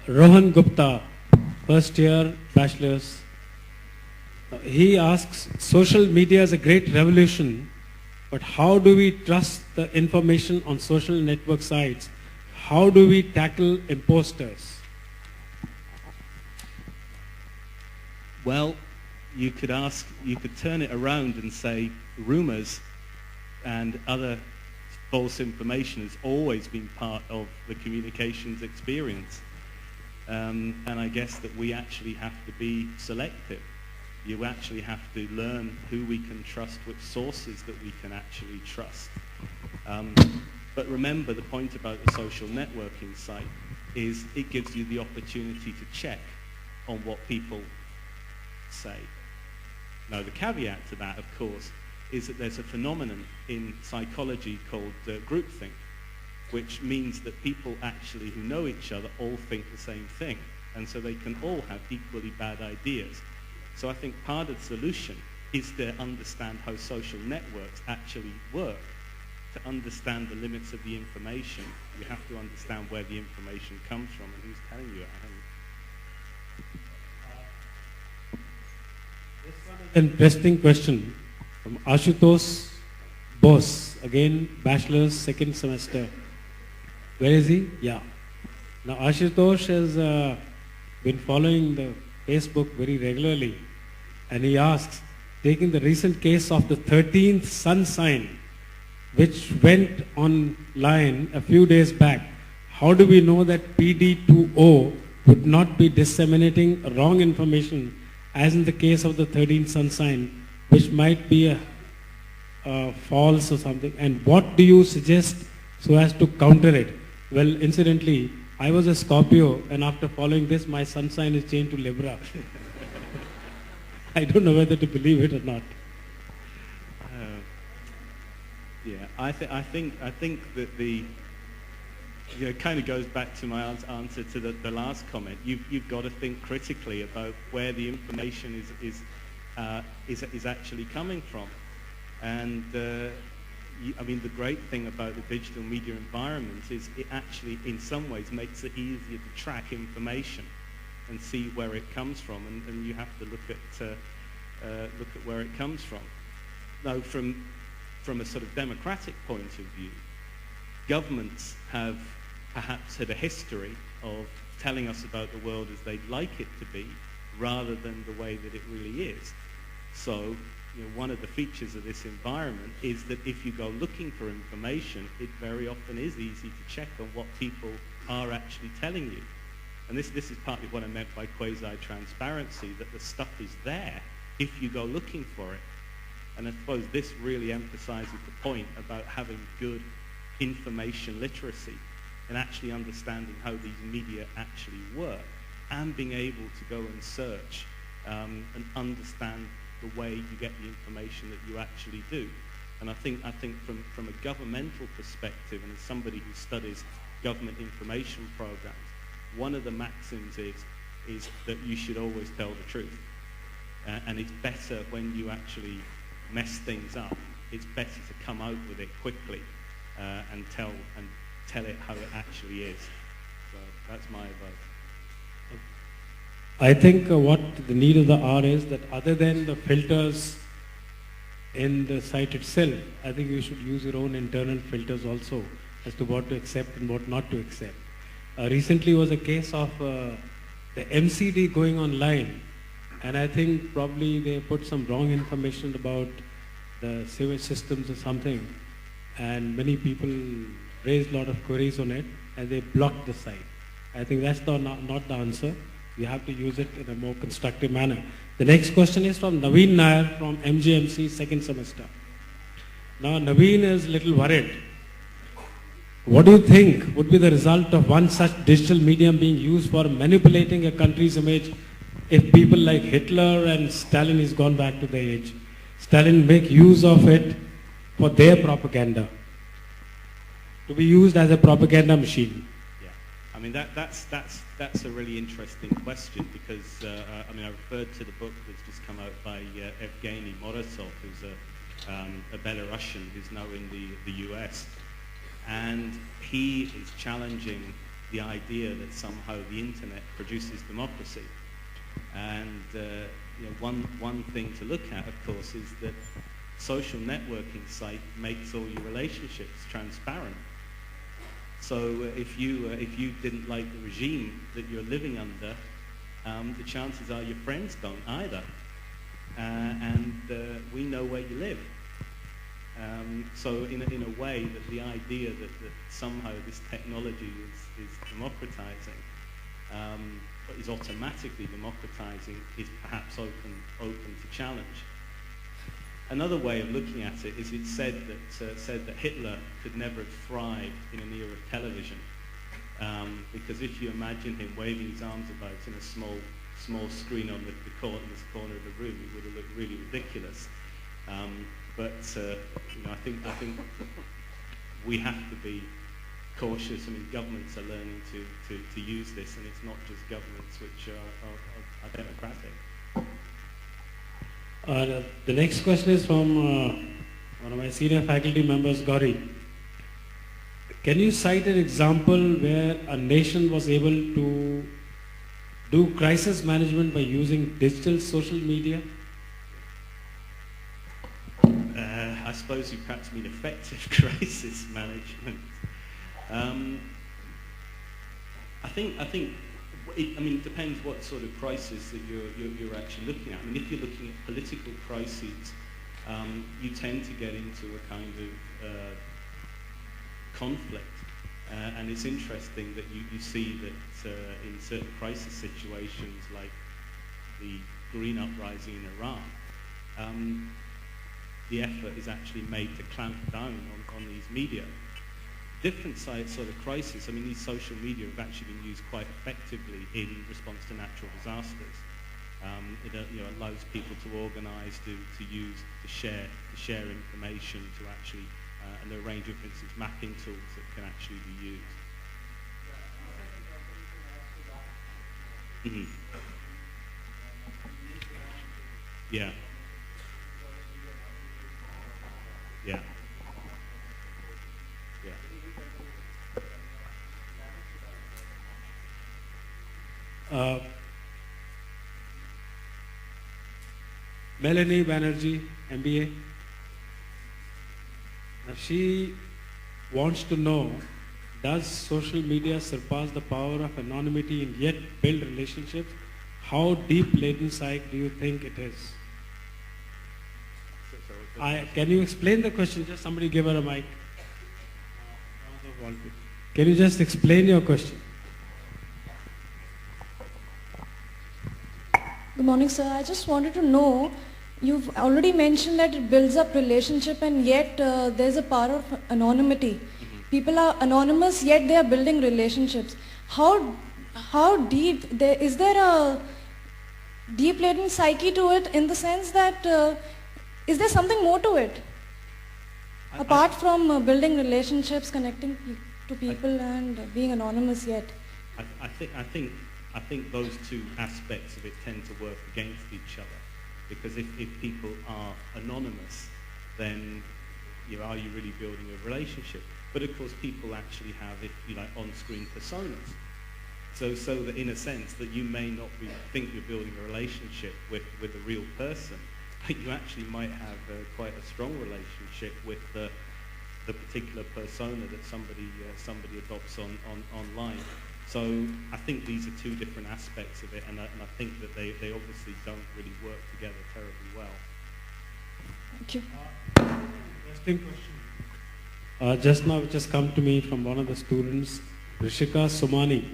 [SPEAKER 4] Rohan Gupta, first year bachelor's. He asks, social media is a great revolution, but how do we trust the information on social network sites? How do we tackle imposters?
[SPEAKER 6] Well, you could turn it around and say rumors and other false information has always been part of the communications experience. And I guess that we actually have to be selective. You actually have to learn who we can trust, which sources that we can actually trust. But remember, the point about the social networking site is it gives you the opportunity to check on what people say. Now, the caveat to that, of course, is that there's a phenomenon in psychology called groupthink, which means that people actually who know each other all think the same thing, and so they can all have equally bad ideas. So I think part of the solution is to understand how social networks actually work. To understand the limits of the information, you have to understand where the information comes from and who's telling you it.
[SPEAKER 4] Interesting question from Ashutosh Bose, again bachelor's, second semester. Where is he? Yeah. Now Ashutosh has been following the Facebook very regularly, and he asks, taking the recent case of the 13th sun sign, which went online a few days back, how do we know that PD2O would not be disseminating wrong information, as in the case of the 13th sun sign, which might be a false or something? And what do you suggest so as to counter it? Well, incidentally, I was a Scorpio, and after following this, my sun sign is changed to Libra. I don't know whether to believe it or not.
[SPEAKER 6] Yeah, I think that it kind of goes back to my answer to the last comment. You've got to think critically about where the information is actually coming from, and I mean the great thing about the digital media environment is it actually in some ways makes it easier to track information and see where it comes from, and you have to look at where it comes from. Now, from a sort of democratic point of view, governments have perhaps had a history of telling us about the world as they'd like it to be, rather than the way that it really is. So, one of the features of this environment is that if you go looking for information, it very often is easy to check on what people are actually telling you. And this is partly what I meant by quasi-transparency, that the stuff is there if you go looking for it. And I suppose this really emphasizes the point about having good information literacy and actually understanding how these media actually work, and being able to go and search and understand the way you get the information that you actually do. And I think from a governmental perspective, and as somebody who studies government information programs, one of the maxims is that you should always tell the truth. And it's better when you actually mess things up. It's better to come out with it quickly and tell it how it actually is. So that's my advice.
[SPEAKER 4] I think what the need of the hour is that other than the filters in the site itself, I think you should use your own internal filters also as to what to accept and what not to accept. Recently was a case of the MCD going online, and I think probably they put some wrong information about the sewage systems or something, and many people raised a lot of queries on it, and they blocked the site. I think that's not the answer. You have to use it in a more constructive manner. The next question is from Naveen Nair from MGMC second semester. Now Naveen is a little worried. What do you think would be the result of one such digital medium being used for manipulating a country's image if people like Hitler and Stalin is gone back to their age? Stalin make use of it for their propaganda, to be used as a propaganda machine.
[SPEAKER 6] Yeah, I mean that's a really interesting question, because I mean I referred to the book that's just come out by Evgeny Morozov, who's a Belarusian who's now in the US, and he is challenging the idea that somehow the internet produces democracy. And one thing to look at, of course, is that social networking site makes all your relationships transparent. So if you didn't like the regime that you're living under, the chances are your friends don't either, and we know where you live. So in a way, that the idea that somehow this technology is democratizing, is automatically democratizing, is perhaps open to challenge. Another way of looking at it is it's said that Hitler could never have thrived in an era of television, because if you imagine him waving his arms about in a small screen on the corner of the room, it would have looked really ridiculous. But I think we have to be cautious. I mean, governments are learning to use this, and it's not just governments which are democratic.
[SPEAKER 4] The next question is from one of my senior faculty members, Gauri. Can you cite an example where a nation was able to do crisis management by using digital social media?
[SPEAKER 6] I suppose you perhaps mean effective crisis management. I think it depends what sort of crisis that you're actually looking at. I mean, if you're looking at political crises, you tend to get into a kind of conflict. And it's interesting that you see that in certain crisis situations, like the Green Uprising in Iran, the effort is actually made to clamp down on these media. Different sort of crisis. I mean, these social media have actually been used quite effectively in response to natural disasters. It allows people to organise, to share information, to actually and there are a range of, for instance, mapping tools that can actually be used. Mhm. Yeah. Yeah. Yeah.
[SPEAKER 4] Melanie Banerjee, MBA. Now she wants to know, does social media surpass the power of anonymity and yet build relationships? How deep latent psych do you think it is? Can you explain the question? Just somebody give her a mic. Can you just explain your question?
[SPEAKER 7] Good morning, sir. I just wanted to know, you've already mentioned that it builds up relationship and yet there's a power of anonymity. People are anonymous yet they are building relationships. How deep, is there a deep latent psyche to it in the sense that, is there something more to it? Apart from building relationships, connecting to people and being anonymous yet.
[SPEAKER 6] I think those two aspects of it tend to work against each other, because if people are anonymous, then are you really building a relationship? But of course, people actually have, if you like, on-screen personas. So that in a sense that you may not think you're building a relationship with a real person, but you actually might have quite a strong relationship with the particular persona that somebody adopts online. So I think these are two different aspects of it, and I think that they obviously don't really work together terribly well.
[SPEAKER 7] Thank you.
[SPEAKER 4] Interesting question. Just now it just come to me from one of the students, Rishika Sumani.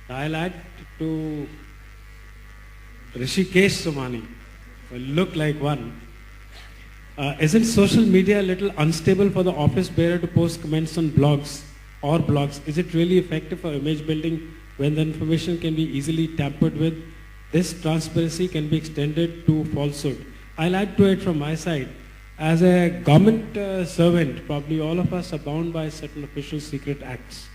[SPEAKER 4] I'll add to Rishikesh Sumani, will look like one. Isn't social media a little unstable for the office bearer to post comments on blogs or blogs? Is it really effective for image building when the information can be easily tampered with? This transparency can be extended to falsehood. I'll add to it from my side. As a government servant, probably all of us are bound by certain official secret acts.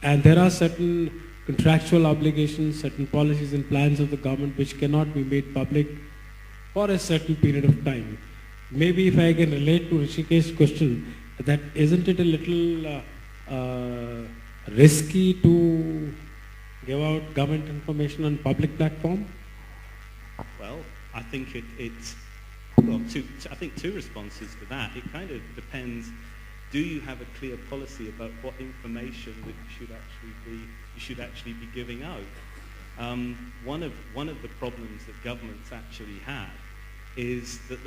[SPEAKER 4] And there are certain contractual obligations, certain policies and plans of the government which cannot be made public for a certain period of time. Maybe if I can relate to Rishikesh's question, that isn't it a little risky to give out government information on public platform?
[SPEAKER 6] Well, I think it's I think two responses to that. It kind of depends. Do you have a clear policy about what information that you should actually be giving out? One of the problems that governments actually have is that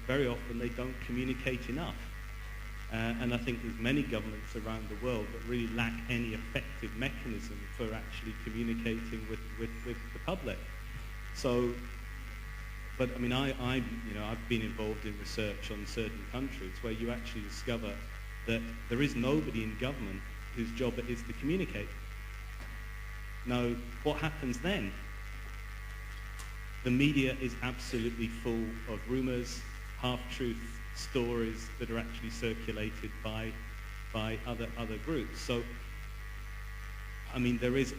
[SPEAKER 6] very often they don't communicate enough. And I think there's many governments around the world that really lack any effective mechanism for actually communicating with the public. So, but I mean, I've been involved in research on certain countries where you actually discover that there is nobody in government whose job it is to communicate. Now, what happens then? The media is absolutely full of rumors, half-truth stories that are actually circulated by other groups. So, I mean, there is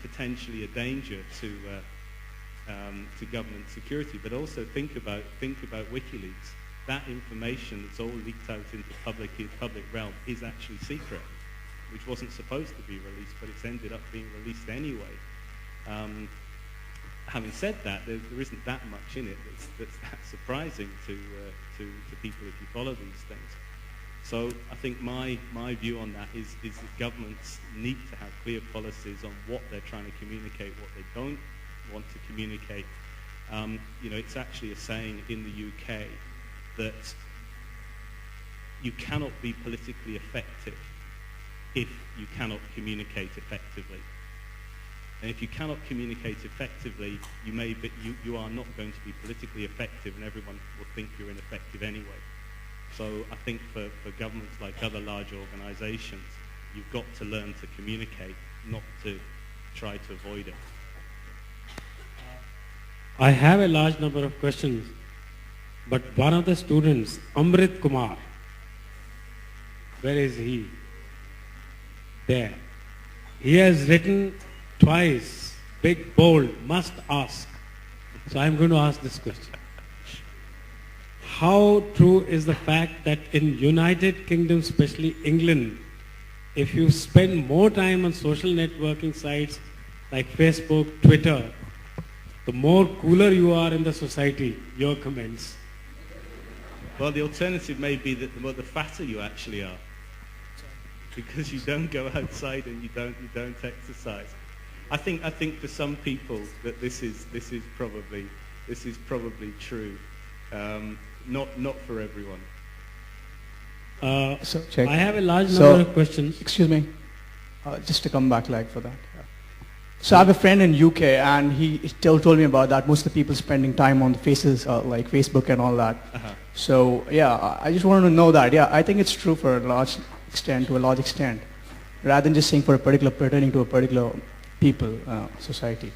[SPEAKER 6] potentially a danger to government security, but also think about WikiLeaks. That information that's all leaked out into public realm is actually secret, which wasn't supposed to be released, but it's ended up being released anyway. Having said that, there isn't that much in it that's that surprising to people if you follow these things. So I think my view on that is that governments need to have clear policies on what they're trying to communicate, what they don't want to communicate. It's actually a saying in the UK that you cannot be politically effective if you cannot communicate effectively. And if you cannot communicate effectively, you are not going to be politically effective, and everyone will think you're ineffective anyway. So I think for governments like other large organizations, you've got to learn to communicate, not to try to avoid it.
[SPEAKER 4] I have a large number of questions. but one of the students, Amrit Kumar, where is he? There. He has written twice, big, bold, must ask. So I'm going to ask this question. How true is the fact that in United Kingdom, especially England, if you spend more time on social networking sites like Facebook, Twitter, the more cooler you are in the society? Your comments.
[SPEAKER 6] Well, the alternative may be that the fatter you actually are, because you don't go outside and you don't exercise. I think for some people that this is probably true. Not for everyone.
[SPEAKER 8] So check.
[SPEAKER 4] I have a large number of questions.
[SPEAKER 8] Excuse me, just to come back like for that. So I have a friend in UK and he told me about that. Most of the people spending time on the faces like Facebook and all that.
[SPEAKER 6] Uh-huh.
[SPEAKER 8] So yeah, I just wanted to know that. Yeah, I think it's true for a large extent, rather than just saying for a particular, pertaining to a particular people, society.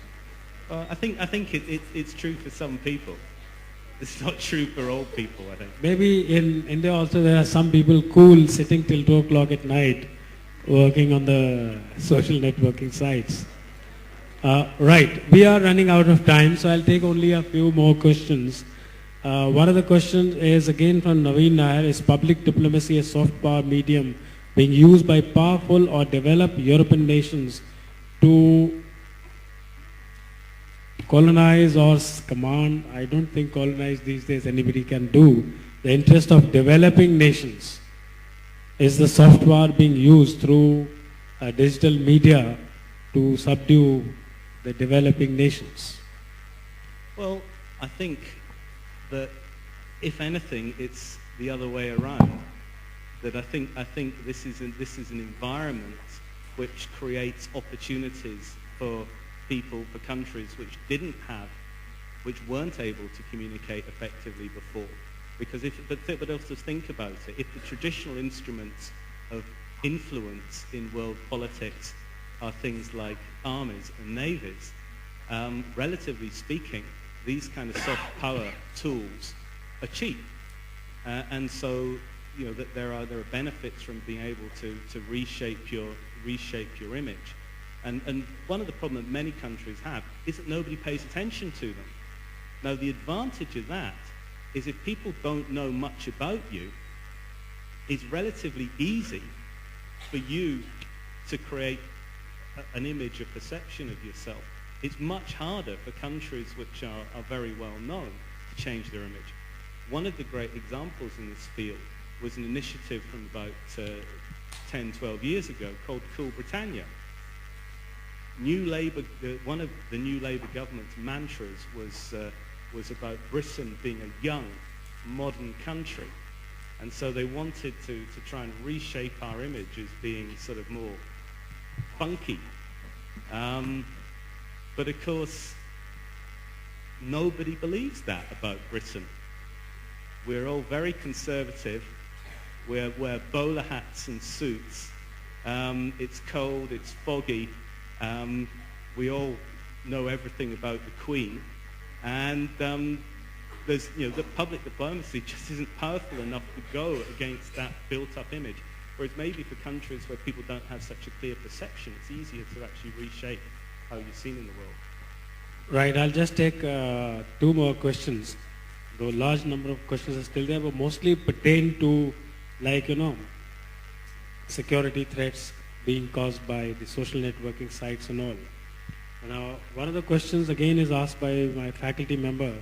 [SPEAKER 6] I think it's true for some people. It's not true for all people, I think.
[SPEAKER 4] Maybe in India also there are some people cool sitting till 2 o'clock at night working on the social networking sites. Right, we are running out of time, so I'll take only a few more questions. One of the questions is again from Naveen Nair. Is public diplomacy a soft power medium being used by powerful or developed European nations to colonize or command? I don't think colonize these days anybody can do. The interest of developing nations. Is the soft power being used through digital media to subdue the developing nations?
[SPEAKER 6] Well, I think that if anything, it's the other way around. That I think this is an environment which creates opportunities for people, for countries which weren't able to communicate effectively before. Because but also think about it, if the traditional instruments of influence in world politics are things like armies and navies, relatively speaking, these kind of soft power tools are cheap. And so, you know, that there are benefits from being able to reshape your image. And one of the problems that many countries have is that nobody pays attention to them. Now, the advantage of that is if people don't know much about you, it's relatively easy for you to create an image, a perception of yourself. It's much harder for countries which are very well known to change their image. One of the great examples in this field was an initiative from about 10, 12 years ago called Cool Britannia. One of the New Labour government's mantras was about Britain being a young, modern country. And so they wanted to try and reshape our image as being sort of more funky. But of course, nobody believes that about Britain. We're all very conservative. We wear bowler hats and suits. It's cold, it's foggy. We all know everything about the Queen. And there's, the public diplomacy just isn't powerful enough to go against that built-up image. Whereas maybe for countries where people don't have such a clear perception, it's easier to actually reshape how you're seen in the world.
[SPEAKER 4] Right, I'll just take 2 more questions. Though a large number of questions are still there, but mostly pertain to, security threats being caused by the social networking sites and all. Now, one of the questions again is asked by my faculty member,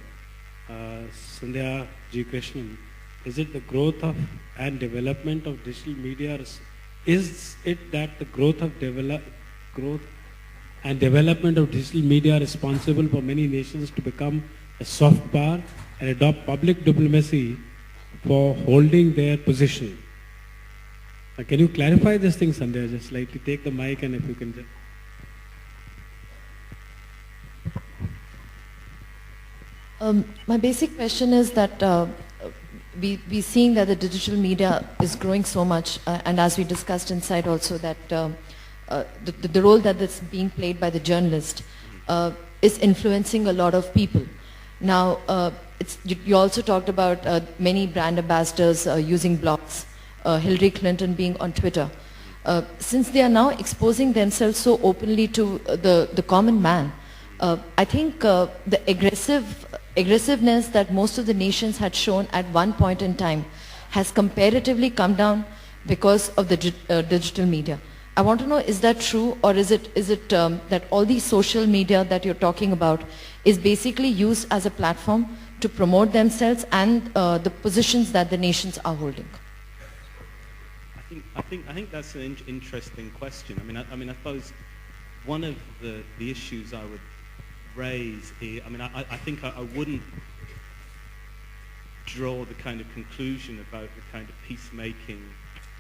[SPEAKER 4] Sandhya G. Krishnan. Is it the growth of and development of digital media? Is it that the growth and development of digital media are responsible for many nations to become a soft power and adopt public diplomacy for holding their position? Can you clarify this thing, Sandhya? Just slightly take the mic, and if you can just...
[SPEAKER 9] My basic question is that we're seeing that the digital media is growing so much, and as we discussed inside also, that the role that is being played by the journalist is influencing a lot of people. Now, you also talked about many brand ambassadors using blogs, Hillary Clinton being on Twitter. Since they are now exposing themselves so openly to the common man, I think the aggressiveness that most of the nations had shown at one point in time has comparatively come down because of the digital media. I want to know, is that true, or is it that all these social media that you're talking about is basically used as a platform to promote themselves and the positions that the nations are holding?
[SPEAKER 6] I think that's an interesting question. I mean, I suppose one of the issues I would raise here, I think I wouldn't draw the kind of conclusion about the kind of peacemaking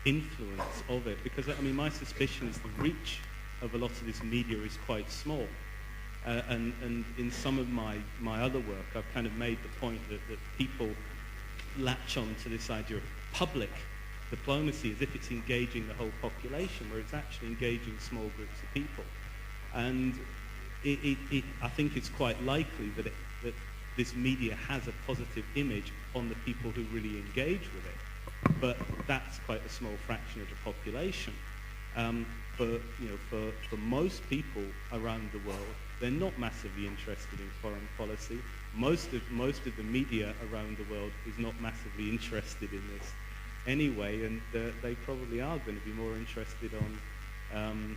[SPEAKER 6] influence of it, because my suspicion is the reach of a lot of this media is quite small. And in some of my other work, I've kind of made the point that people latch on to this idea of public diplomacy as if it's engaging the whole population, where it's actually engaging small groups of people. And I think it's quite likely that this media has a positive image on the people who really engage with it, but that's quite a small fraction of the population. For most people around the world, they're not massively interested in foreign policy. Most of the media around the world is not massively interested in this anyway, and they probably are going to be more interested on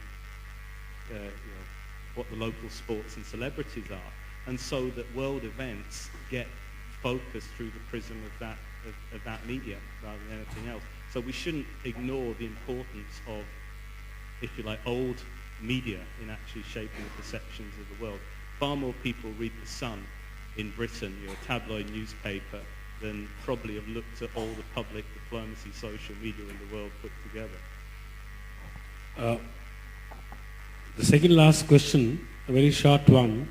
[SPEAKER 6] what the local sports and celebrities are, and so that world events get focused through the prism of that media rather than anything else. So we shouldn't ignore the importance of, if you like, old media in actually shaping the perceptions of the world. Far more people read The Sun in Britain, a tabloid newspaper, than probably have looked at all the public diplomacy, social media in the world put together.
[SPEAKER 4] The second last question, a very short one.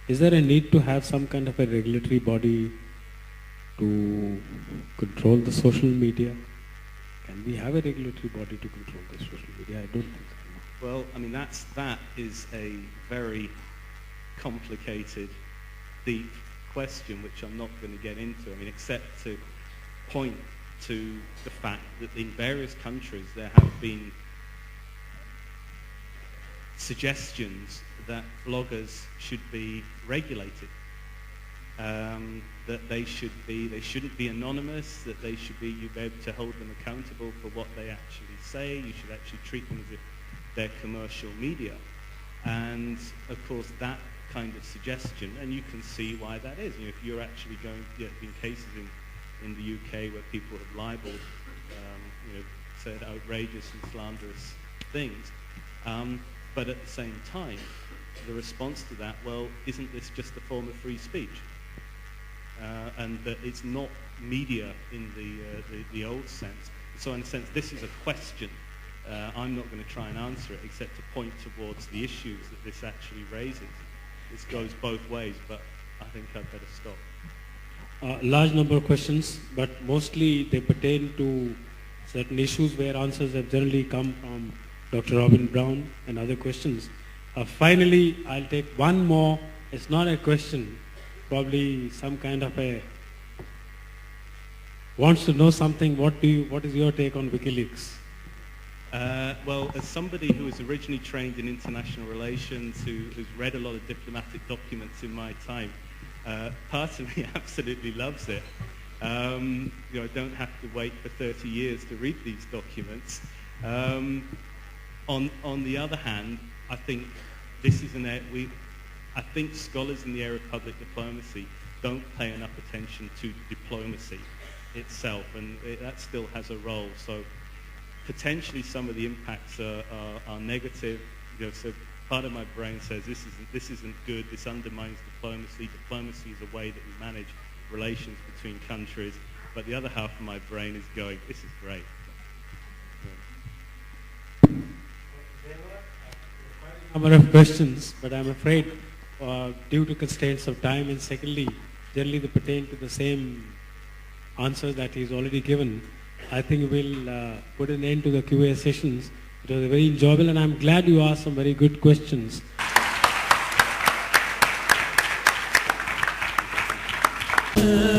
[SPEAKER 4] Is there a need to have some kind of a regulatory body to control the social media? Can we have a regulatory body to control the social media? I don't think so.
[SPEAKER 6] Well, that is a very complicated, deep question, which I'm not going to get into. Except to point to the fact that in various countries there have been suggestions that bloggers should be regulated, that they shouldn't be anonymous, that you'd be able to hold them accountable for what they actually say. You should actually treat them as if they're commercial media. And of course that kind of suggestion, and you can see why that is. If you're actually going, there have been cases in the UK where people have libeled, said outrageous and slanderous things. But at the same time, the response to that, well, isn't this just a form of free speech? And that it's not media in the old sense. So in a sense, this is a question. I'm not going to try and answer it, except to point towards the issues that this actually raises. This goes both ways, but I think I'd better stop.
[SPEAKER 4] Large number of questions, but mostly they pertain to certain issues where answers have generally come from Dr. Robin Brown and other questions. Finally, I'll take one more. It's not a question, probably some kind of a wants to know something. What is your take on WikiLeaks?
[SPEAKER 6] Well, as somebody who was originally trained in international relations, who's read a lot of diplomatic documents in my time, part of me absolutely loves it. I don't have to wait for 30 years to read these documents. On the other hand, I think this is I think scholars in the area of public diplomacy don't pay enough attention to diplomacy itself, and that still has a role. So potentially some of the impacts are negative. So part of my brain says this isn't good. This undermines diplomacy. Diplomacy is a way that we manage relations between countries. But the other half of my brain is going, this is great.
[SPEAKER 4] Number of questions, but I'm afraid due to constraints of time, and secondly, generally they pertain to the same answers that he's already given. I think we'll put an end to the Q&A sessions. It was very enjoyable, and I'm glad you asked some very good questions.
[SPEAKER 10] love.